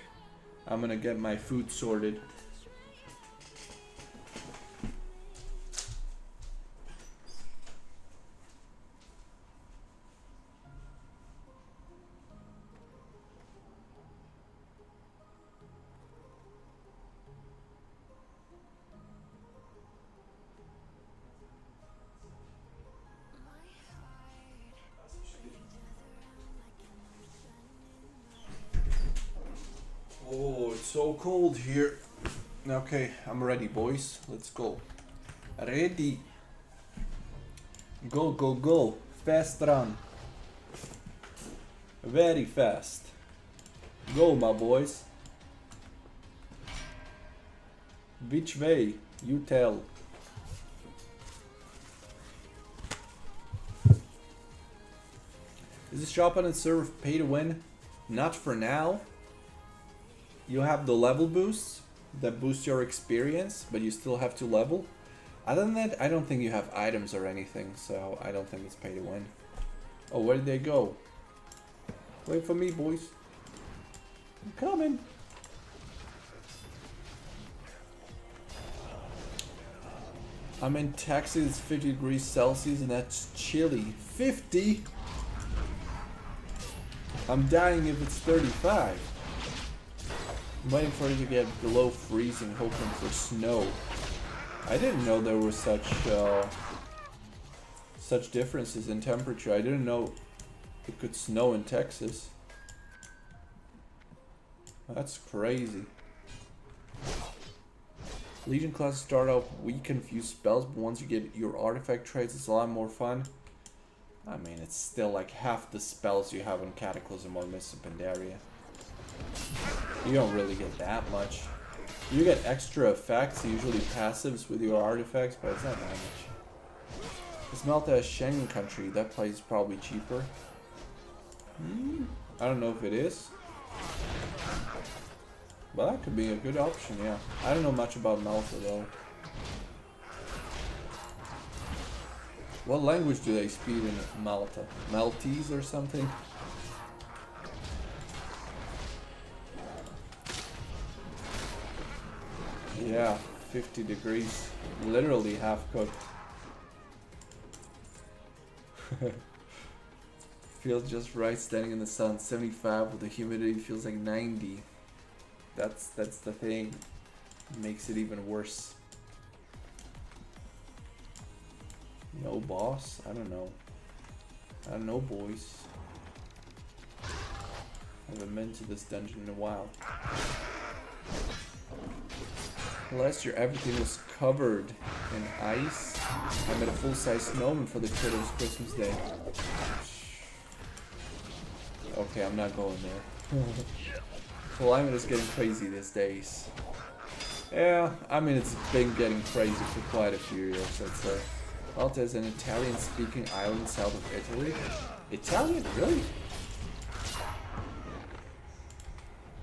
I'm gonna get my food sorted. Oh. So cold here. Okay, I'm ready, boys. Let's go. Ready. Go, go, go. Fast run. Very fast. Go, my boys. Which way? You tell. Is this shop on its server pay to win? Not for now. You have the level boosts that boost your experience, but you still have to level. Other than that, I don't think you have items or anything, so I don't think it's pay to win. Oh, where did they go? Wait for me, boys. I'm coming. I'm in Texas, it's 50 degrees Celsius, and that's chilly. 50? I'm dying if it's 35. I'm waiting for it to get below freezing, hoping for snow. I didn't know there were such differences in temperature. I didn't know it could snow in Texas. That's crazy. Legion classes start out weak and few spells, but once you get your artifact traits, it's a lot more fun. I mean, it's still like half the spells you have in Cataclysm or Mists of Pandaria. You don't really get that much. You get extra effects, usually passives with your artifacts, but it's not that much. It's Malta a Schengen country, that place is probably cheaper. I don't know if it is. But that could be a good option, yeah. I don't know much about Malta though. What language do they speak in Malta? Maltese or something? Yeah, 50 degrees. Literally half cooked. Feels just right standing in the sun. 75 with the humidity feels like 90. That's the thing. Makes it even worse. No boss? I don't know. I don't know, boys. I haven't been to this dungeon in a while. Last year everything was covered in ice. I made a full-size snowman for the kiddos Christmas Day. Okay, I'm not going there. Climate is getting crazy these days. Yeah, I mean it's been getting crazy for quite a few years, I'd say. Malta is an Italian-speaking island south of Italy. Italian? Really?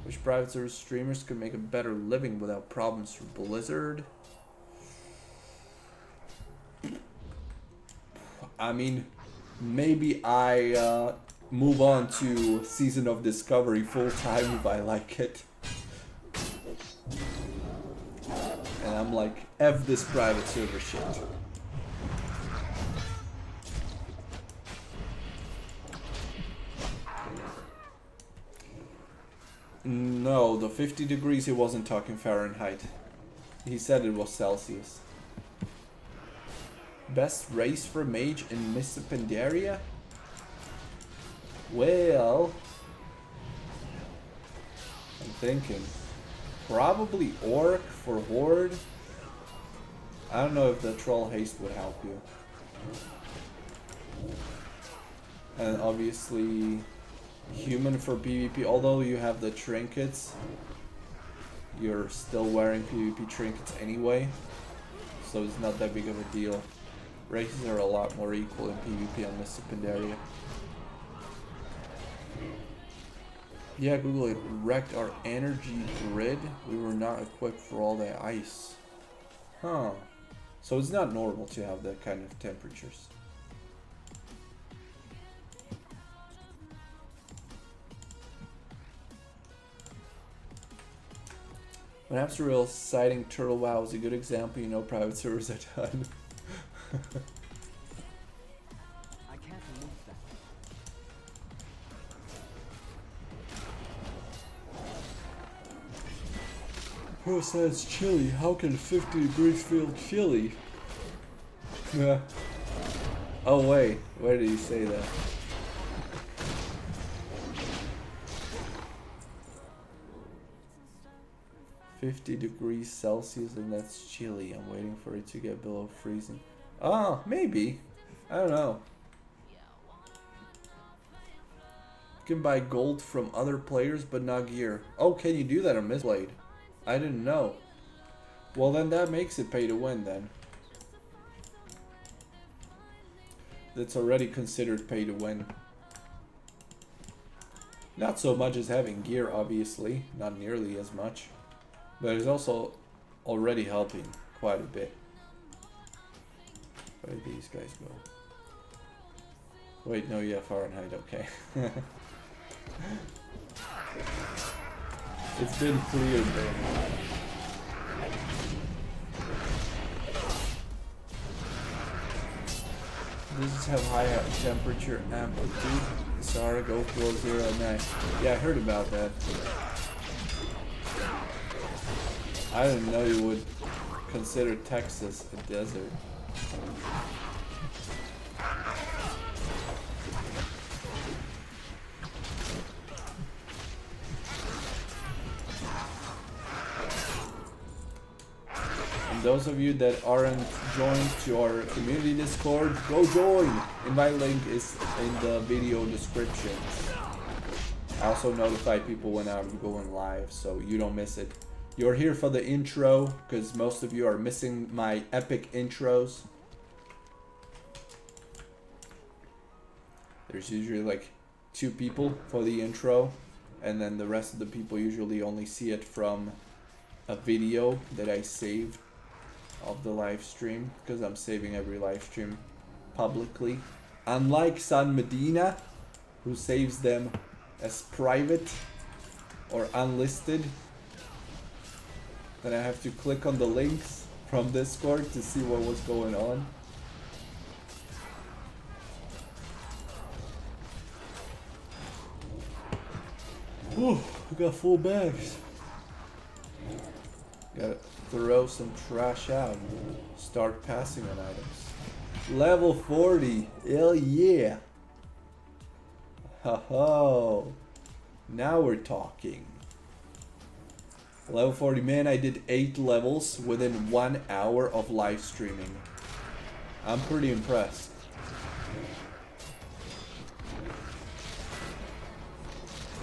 Which private service streamers could make a better living without problems from Blizzard? I mean, maybe I move on to Season of Discovery full time if I like it. And I'm like, F this private server shit. No, the 50 degrees he wasn't talking Fahrenheit. He said it was Celsius. Best race for mage in Mists of Pandaria? Well, I'm thinking probably Orc for Horde. I don't know if the Troll Haste would help you. And obviously Human for PvP, although you have the trinkets, you're still wearing PvP trinkets anyway, so it's not that big of a deal. Races are a lot more equal in PvP on Mists of Pandaria. Yeah, Google, it wrecked our energy grid. We were not equipped for all the ice. Huh. So it's not normal to have that kind of temperatures. When Amsterreal citing Turtle WoW is a good example, you know private servers are done. I can't remove that. Who says chilly? How can 50 degrees feel chilly? Yeah. Oh wait, where did he say that? 50 degrees Celsius, and that's chilly. I'm waiting for it to get below freezing. Oh, maybe. I don't know. You can buy gold from other players, but not gear. Oh, can you do that on Mistblade? I didn't know. Well, then that makes it pay to win, then. That's already considered pay to win. Not so much as having gear, obviously. Not nearly as much. But it's also already helping quite a bit. Where did these guys go? Wait, no, yeah, Fahrenheit, okay. It's been cleared there. Does it have high temperature amplitude? Sorry, go below 0 at night. Yeah, I heard about that. I didn't know you would consider Texas a desert. And those of you that aren't joined to our community Discord, go join! Invite link is in the video description. I also notify people when I'm going live so you don't miss it. You're here for the intro, because most of you are missing my epic intros. There's usually like 2 people for the intro, and then the rest of the people usually only see it from a video that I saved of the live stream, because I'm saving every live stream publicly. Unlike San Medina, who saves them as private or unlisted. Then I have to click on the links from Discord to see what was going on. Ooh, we got full bags. Gotta throw some trash out and start passing on items. Level 40, hell yeah. Ho ho. Now we're talking. Level 40, man, I did 8 levels within 1 hour of live streaming. I'm pretty impressed.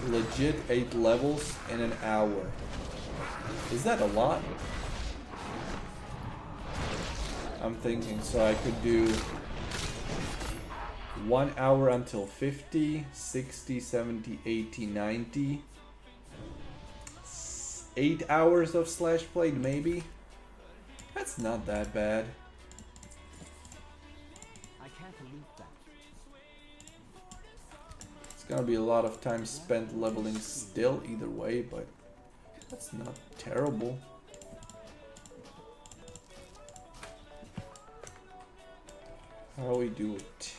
Legit 8 levels in an hour. Is that a lot? I'm thinking, so I could do 1 hour until 50, 60, 70, 80, 90. 8 hours of Slash Blade, maybe? That's not that bad. I can't believe that. It's gonna be a lot of time spent leveling still either way, but that's not terrible. How we do it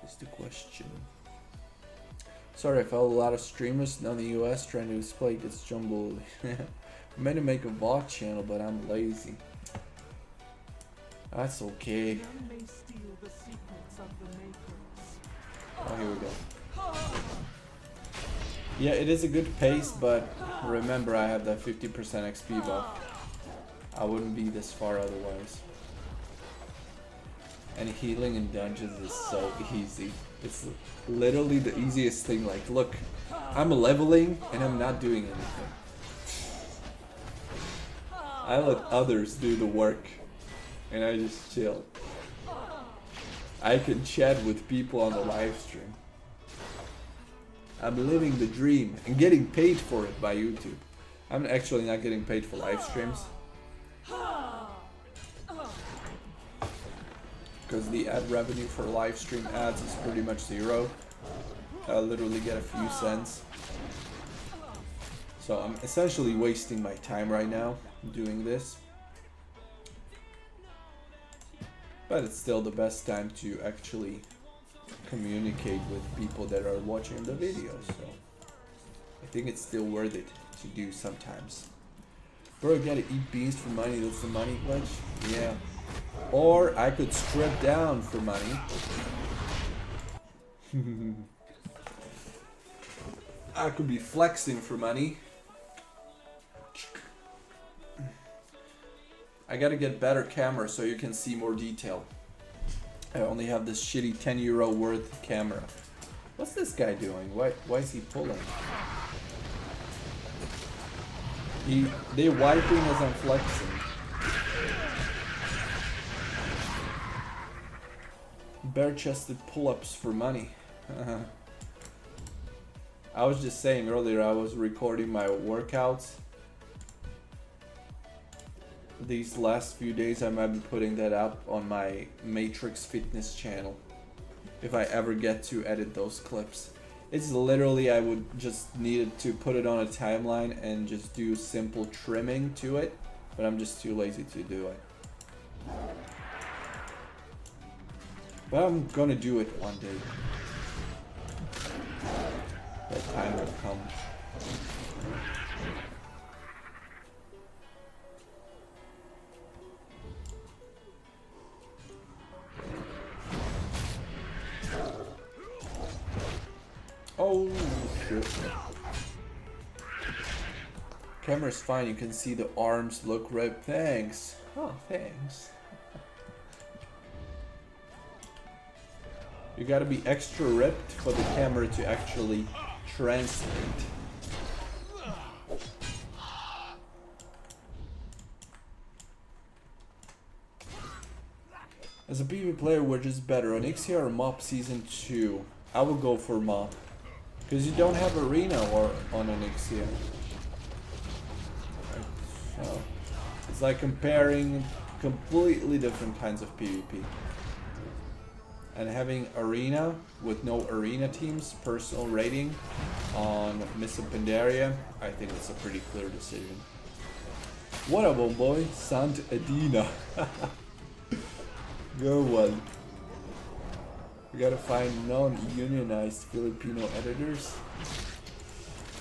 is the question. Sorry, I follow a lot of streamers in the US trying to display gets jumbled. I'm meant to make a VOD channel, but I'm lazy. That's okay. Oh, here we go. Yeah, it is a good pace, but remember I have that 50% XP buff. I wouldn't be this far otherwise. And healing in dungeons is so easy. It's literally the easiest thing. Like, look, I'm leveling and I'm not doing anything. I let others do the work and I just chill. I can chat with people on the live stream. I'm living the dream and getting paid for it by YouTube. I'm actually not getting paid for live streams, because the ad revenue for live stream ads is pretty much 0. I literally get a few cents. So I'm essentially wasting my time right now doing this. But it's still the best time to actually communicate with people that are watching the video, so I think it's still worth it to do sometimes. Bro, you gotta eat beans for money, that's the money glitch? Yeah. Or I could strip down for money. I could be flexing for money. I gotta get better camera so you can see more detail. I only have this shitty €10 worth camera. What's this guy doing? Why is he pulling? They wiping as I'm flexing. Bare-chested pull-ups for money. I was just saying earlier I was recording my workouts. These last few days I might be putting that up on my MEYTRIX fitness channel. If I ever get to edit those clips. It's literally, I would just need to put it on a timeline and just do simple trimming to it. But I'm just too lazy to do it. But I'm gonna do it one day. That time will come. Oh shit. Camera's fine, you can see the arms look ripped. Thanks. Oh, thanks. You gotta be extra ripped for the camera to actually translate. As a PvP player, we're just better. On Ixia or MOP Season 2? I would go for MOP. Because you don't have arena or on an Ixia. So, it's like comparing completely different kinds of PvP. And having arena with no arena teams, personal rating on Miss Pandaria, I think it's a pretty clear decision. What up, old boy? Sant Edina. Good one. We gotta find non-unionized Filipino editors.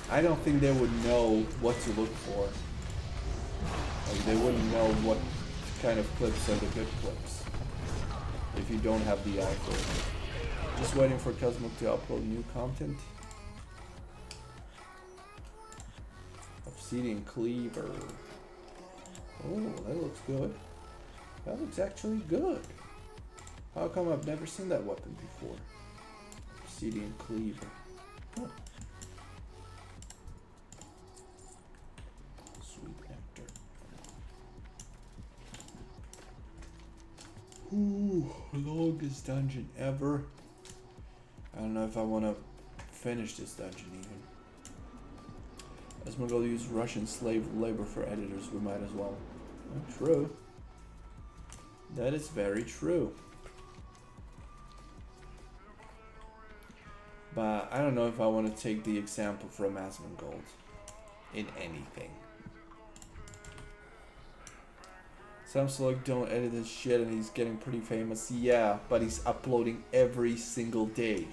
I don't think they would know what to look for. Like, they wouldn't know what kind of clips are the good clips if you don't have the eye for it. Just waiting for Cosmo to upload new content. Obsidian Cleaver. Oh, that looks good. That looks actually good. How come I've never seen that weapon before? Obsidian Cleaver. Huh. Sweet nectar. Ooh, longest dungeon ever. I don't know if I want to finish this dungeon even. As we're going to use Russian slave labor for editors, we might as well. Oh, true. That is very true. But I don't know if I want to take the example from Asmongold in anything. Samsung don't edit his shit and he's getting pretty famous. Yeah, but he's uploading every single day.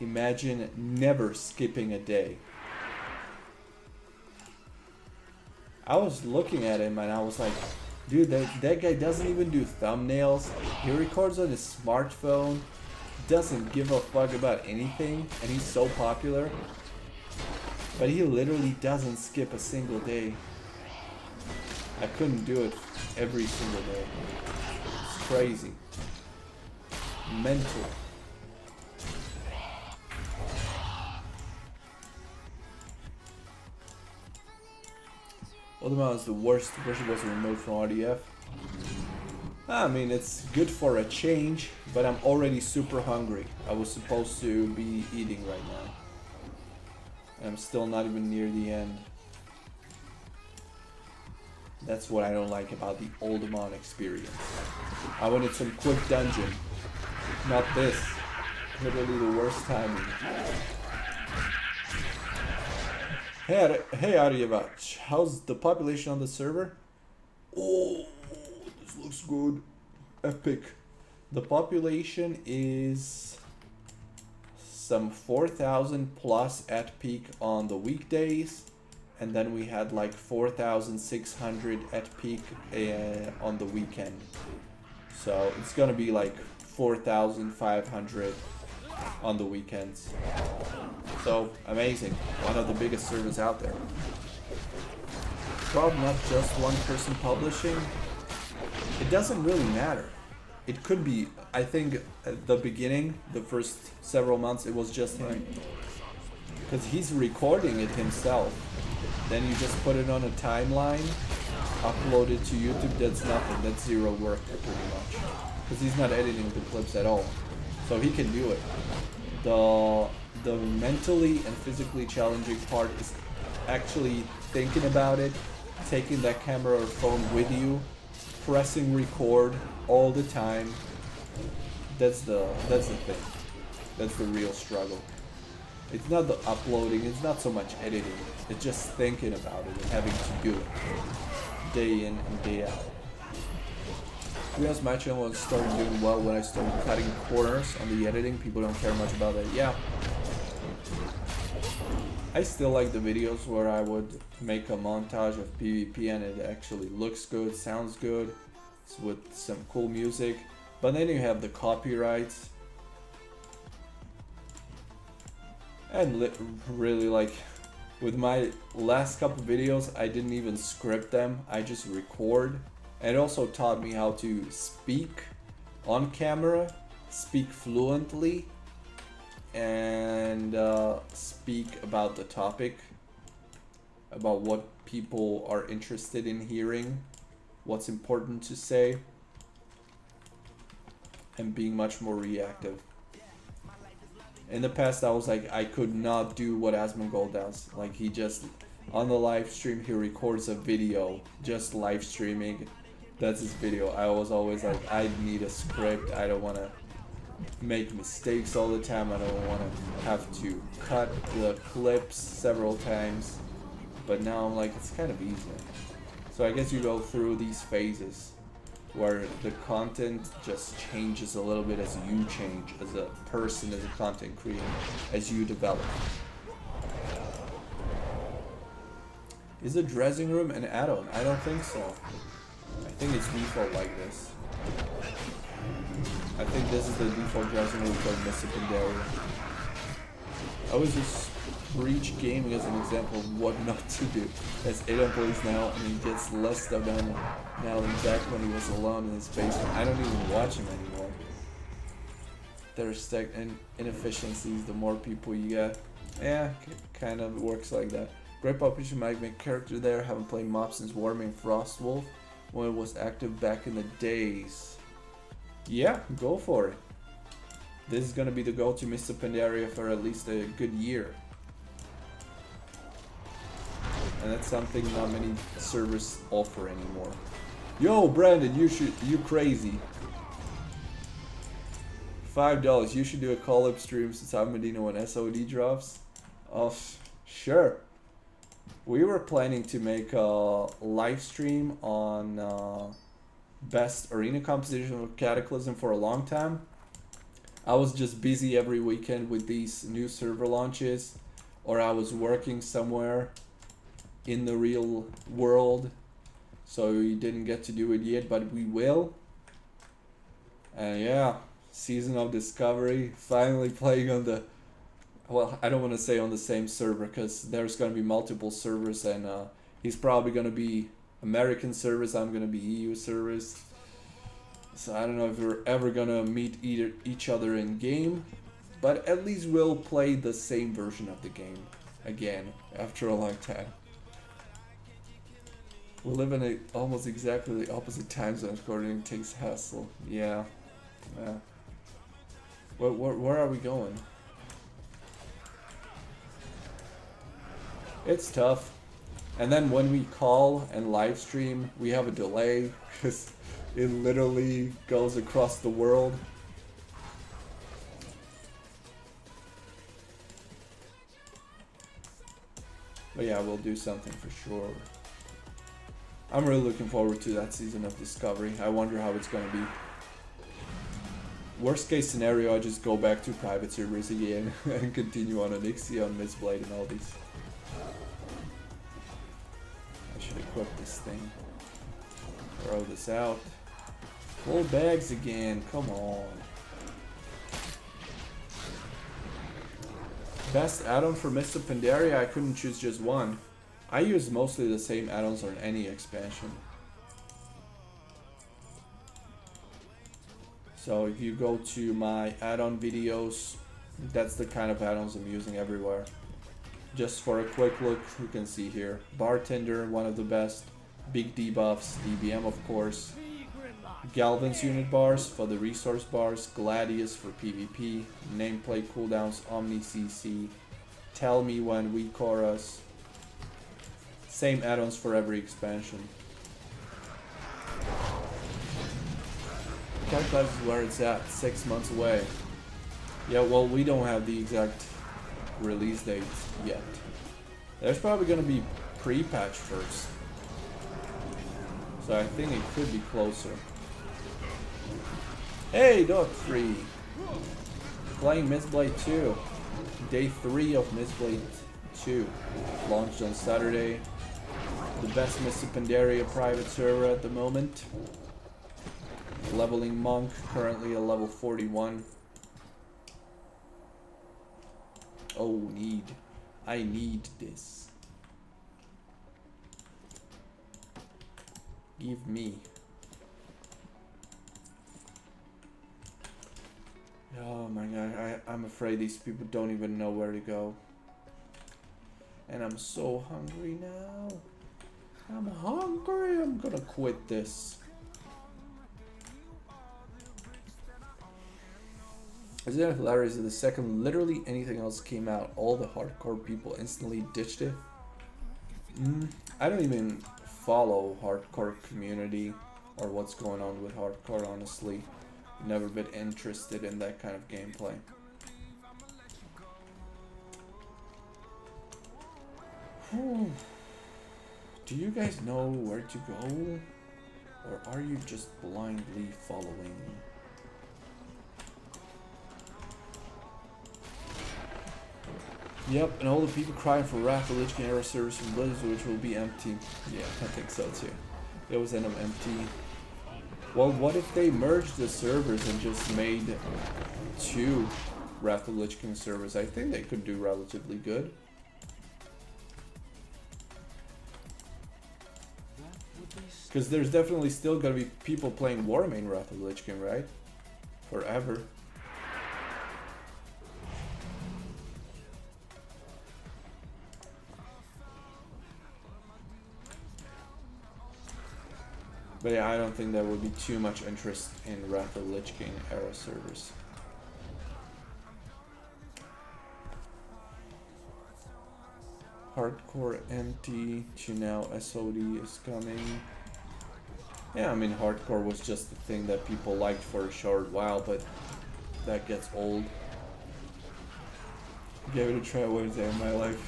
Imagine never skipping a day. I was looking at him and I was like, dude, that guy doesn't even do thumbnails. He records on his smartphone. Doesn't give a fuck about anything, and he's so popular. But he literally doesn't skip a single day. I couldn't do it every single day. It's crazy. Mental. Ultima is the worst version was removed from RDF. I mean, it's good for a change, but I'm already super hungry. I was supposed to be eating right now. And I'm still not even near the end. That's what I don't like about the Ultima experience. I wanted some quick dungeon. Not this. Literally the worst timing. Hey Aryavach, how's the population on the server? Oh, this looks good. Epic. The population is some 4,000 plus at peak on the weekdays, and then we had like 4,600 at peak on the weekend. So it's gonna be like 4,500 on the weekends. So amazing. One of the biggest servers out there. problem not just one person publishing. It doesn't really matter. It could be, I think at the beginning, the first several months, it was just him. Because he's recording it himself. Then you just put it on a timeline, upload it to YouTube, that's nothing, that's zero work pretty much. Because he's not editing the clips at all. So he can do it. The mentally and physically challenging part is actually thinking about it, taking that camera or phone with you, pressing record all the time. That's the thing. That's the real struggle. It's not the uploading, it's not so much editing, it's just thinking about it and having to do it day in and day out. To be honest, my channel started doing well when I started cutting corners on the editing. People don't care much about that. Yeah. I still like the videos where I would make a montage of PvP and it actually looks good, sounds good, it's with some cool music. But then you have the copyrights. And really, like, with my last couple videos, I didn't even script them, I just record. And it also taught me how to speak on camera, speak fluently, and speak about the topic, about what people are interested in hearing, what's important to say, and being much more reactive. In the past, I was like, I could not do what Asmongold does. Like, he just, on the live stream, he records a video, just live streaming. That's his video. I was always like, I need a script. I don't want to make mistakes all the time. I don't want to have to cut the clips several times. But now I'm like, it's kind of easier. So I guess you go through these phases where the content just changes a little bit as you change as a person, as a content creator, as you develop. Is a dressing room an add-on? I don't think so. I think it's default like this. I think this is the default dressing room for Mr. Pandaria. I was just Breach Gaming as an example of what not to do. Has 8 employees now and he gets less stuff done now than back when he was alone in his basement. I don't even watch him anymore. There's tech and inefficiencies the more people you get. Yeah, kind of works like that. Great population might make character there. Haven't played mob since Warming Frostwolf when it was active back in the days. Yeah, go for it. This is gonna be the go-to Mr. Pandaria for at least a good year. And that's something not many servers offer anymore. Yo, Brandon, you crazy. $5, you should do a call-up stream since I'm Medina when SOD drops. Oh, sure. We were planning to make a live stream on best arena composition of Cataclysm for a long time. I was just busy every weekend with these new server launches, or I was working somewhere in the real world, so we didn't get to do it yet, but we will. And yeah, Season of Discovery, finally playing on the, well, I don't want to say on the same server because there's going to be multiple servers, and he's probably going to be American servers, I'm going to be EU servers. So I don't know if we're ever going to meet each other in game, but at least we'll play the same version of the game again after a long time. We live in almost exactly the opposite time zones. Coordinating takes hassle. Yeah. Where are we going? It's tough. And then when we call and live stream, we have a delay because it literally goes across the world. But yeah, we'll do something for sure. I'm really looking forward to that Season of Discovery. I wonder how it's gonna be. Worst case scenario, I just go back to private servers again and continue on Onyxia, on Mistblade and all these. I should equip this thing. Throw this out. Full bags again, come on. Best add-on for Mr. Pandaria, I couldn't choose just one. I use mostly the same add-ons on any expansion. So if you go to my add-on videos, that's the kind of add-ons I'm using everywhere. Just for a quick look, you can see here. Bartender, one of the best. Big debuffs, DBM of course. Galvin's unit bars for the resource bars. Gladius for PvP. Nameplate cooldowns, Omni CC. Tell me when we chorus. Same add-ons for every expansion. Cataclysm is where it's at, 6 months away. Yeah, well, we don't have the exact release date yet. There's probably gonna be pre-patch first. So I think it could be closer. Hey, Dog Free! Playing Mistblade 2. Day 3 of Mistblade 2. Launched on Saturday. The best Mr. Pandaria private server at the moment. Leveling Monk, currently a level 41. Oh, I need this. Give me. Oh my god, I'm afraid these people don't even know where to go. And I'm so hungry now. I'm hungry, I'm gonna quit this. Isn't it hilarious that the second literally anything else came out, all the hardcore people instantly ditched it? I don't even follow hardcore community or what's going on with hardcore, honestly. Never been interested in that kind of gameplay. Do you guys know where to go? Or are you just blindly following? Yep, and all the people crying for Wrath of Lich King era servers from Blizzard, which will be empty. Yeah, I think so too. It was end up empty. Well, what if they merged the servers and just made 2 Wrath of Lich King servers? I think they could do relatively good. Because there's definitely still gonna be people playing Warmain Wrath of Lich King, right? Forever. But yeah, I don't think there would be too much interest in Wrath of Lich King era servers. Hardcore empty, to now SOD is coming. Yeah, I mean hardcore was just the thing that people liked for a short while, but that gets old. Gave it a try one day in my life.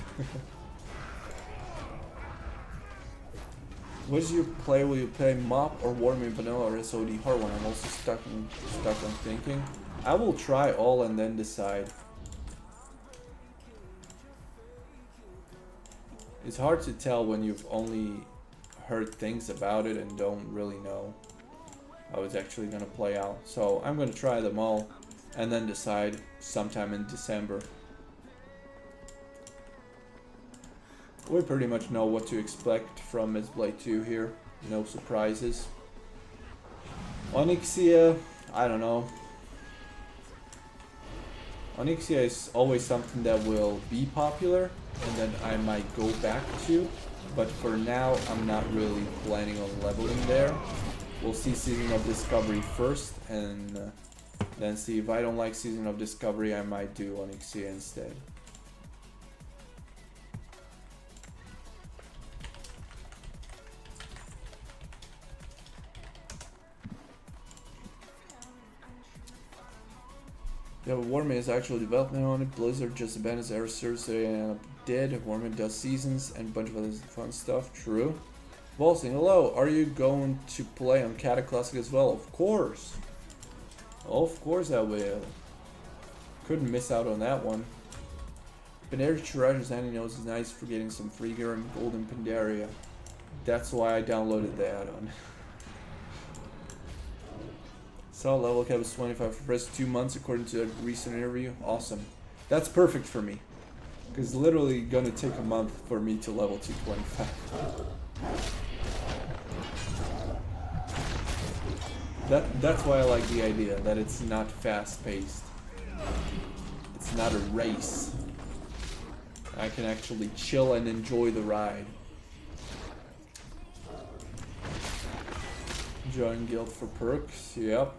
What do you play? Will you play MOP or Warmain Vanilla or SOD hard one? I'm also stuck on thinking. I will try all and then decide. It's hard to tell when you've only heard things about it and don't really know how it's actually gonna play out. So I'm gonna try them all and then decide sometime in December. We pretty much know what to expect from Mistblade 2 here. No surprises. Onyxia, I don't know. Onyxia is always something that will be popular and then I might go back to. But for now, I'm not really planning on leveling there. We'll see Season of Discovery first and then see if I don't like Season of Discovery, I might do Onyxia instead. Yeah, but Warmain is actual development on it. Blizzard just abandoned their servers and dead. Warmain does seasons and a bunch of other fun stuff. True. Volsing, hello. Are you going to play on Cataclysmic as well? Of course. Of course I will. Couldn't miss out on that one. Pandaria Treasures, Annie knows is nice for getting some free gear and golden Pandaria. That's why I downloaded the add-on. Saw level cap is 25 for the first 2 months according to a recent interview. Awesome. That's perfect for me. Because literally gonna take a month for me to level 225. That's why I like the idea that it's not fast paced. It's not a race. I can actually chill and enjoy the ride. Join guild for perks, yep.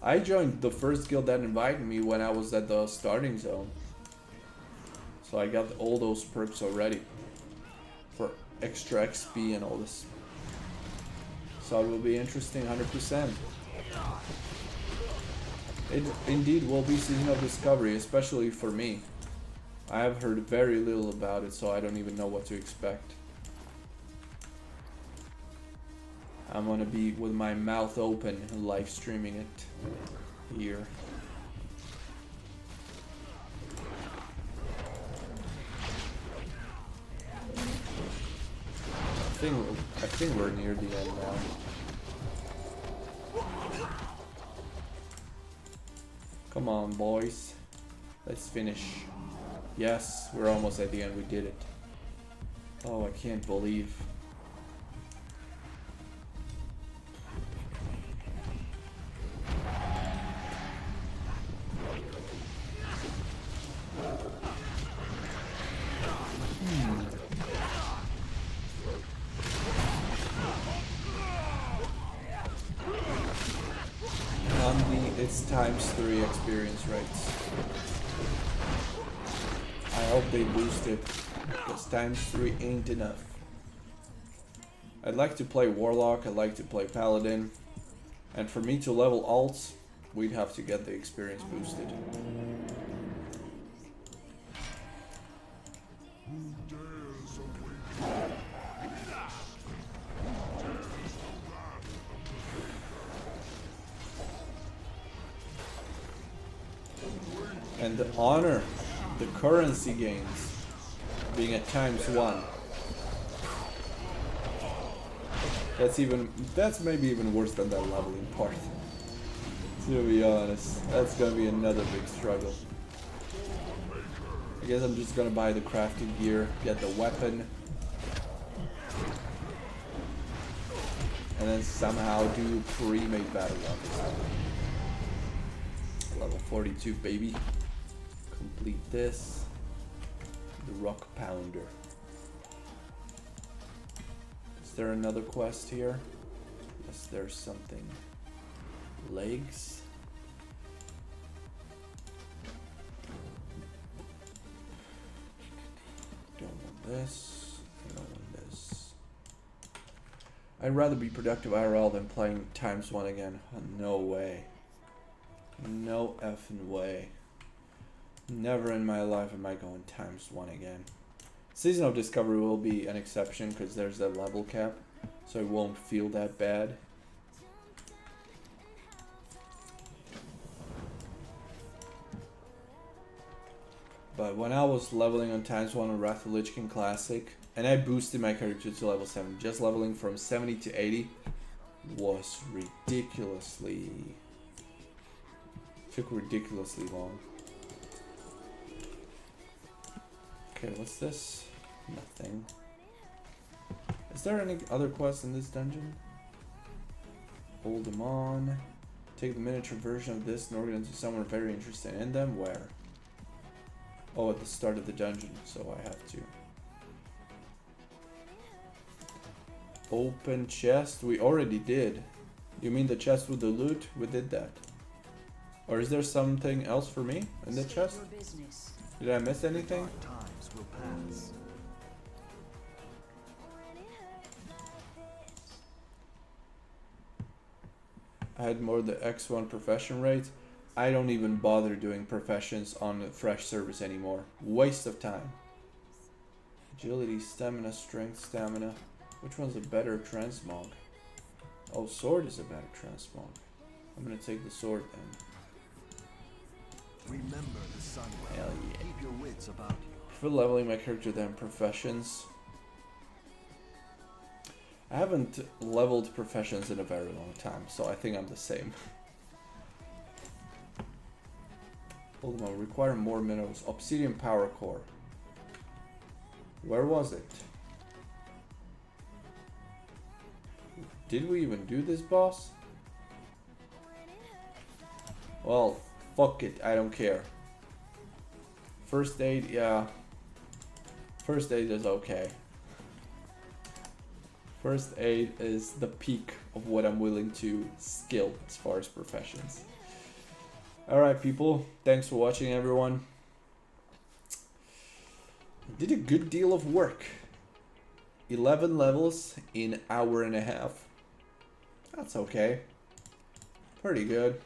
I joined the first guild that invited me when I was at the starting zone. So I got all those perks already. For extra XP and all this. So it will be interesting 100%. It indeed will be Season of Discovery, especially for me. I have heard very little about it, so I don't even know what to expect. I'm gonna be with my mouth open, live streaming it here. I think we're near the end now. Come on, boys. Let's finish. Yes, we're almost at the end. We did it. Oh, I can't believe. It's ×3 experience rates. I hope they boost it, because ×3 ain't enough. I'd like to play Warlock, I'd like to play Paladin, and for me to level alts, we'd have to get the experience boosted. And the honor, the currency gains, being at ×1. That's maybe even worse than that leveling part. To be honest, that's gonna be another big struggle. I guess I'm just gonna buy the crafting gear, get the weapon, and then somehow do pre-made battle weapons. Level 42, baby. Complete this. The Rock Pounder. Is there another quest here? Yes, there's something. Legs. Don't want this. I don't want this. I'd rather be productive IRL than playing ×1 again. No way. No effing way. Never in my life am I going ×1 again. Season of Discovery will be an exception because there's that level cap, so it won't feel that bad. But when I was leveling on ×1 on Wrath of Lich King Classic, and I boosted my character to level 7, just leveling from 70 to 80 was ridiculously... took ridiculously long. Okay, what's this? Nothing. Is there any other quests in this dungeon? Hold them on. Take the miniature version of this in order to someone very interested in them. Where? Oh, at the start of the dungeon, so I have to. Open chest. We already did. You mean the chest with the loot? We did that. Or is there something else for me in the chest? Did I miss anything? I had more the X1 profession rates. I don't even bother doing professions on the fresh service anymore. Waste of time. Agility, stamina, strength, stamina. Which one's a better transmog? Oh, sword is a better transmog. I'm gonna take the sword then. Remember the sun. Hell yeah. Keep your wits about you. For leveling my character then professions. I haven't leveled professions in a very long time, so I think I'm the same. Hold on, require more minerals. Obsidian power core. Where was it? Did we even do this boss? Well, fuck it, I don't care. First aid, yeah. First aid is okay. First aid is the peak of what I'm willing to skill as far as professions. Alright people, thanks for watching everyone. I did a good deal of work. 11 levels in an hour and a half. That's okay. Pretty good.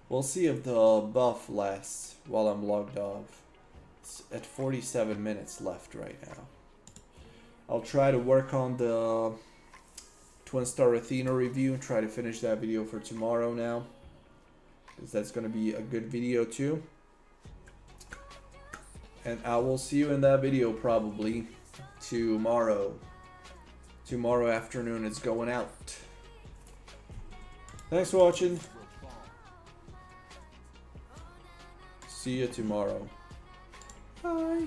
We'll see if the buff lasts while I'm logged off. It's at 47 minutes left right now. I'll try to work on the Twin Star Athena review and try to finish that video for tomorrow now, because that's going to be a good video too. And I will see you in that video probably tomorrow. Tomorrow afternoon it's going out. Thanks for watching. See you tomorrow. Bye.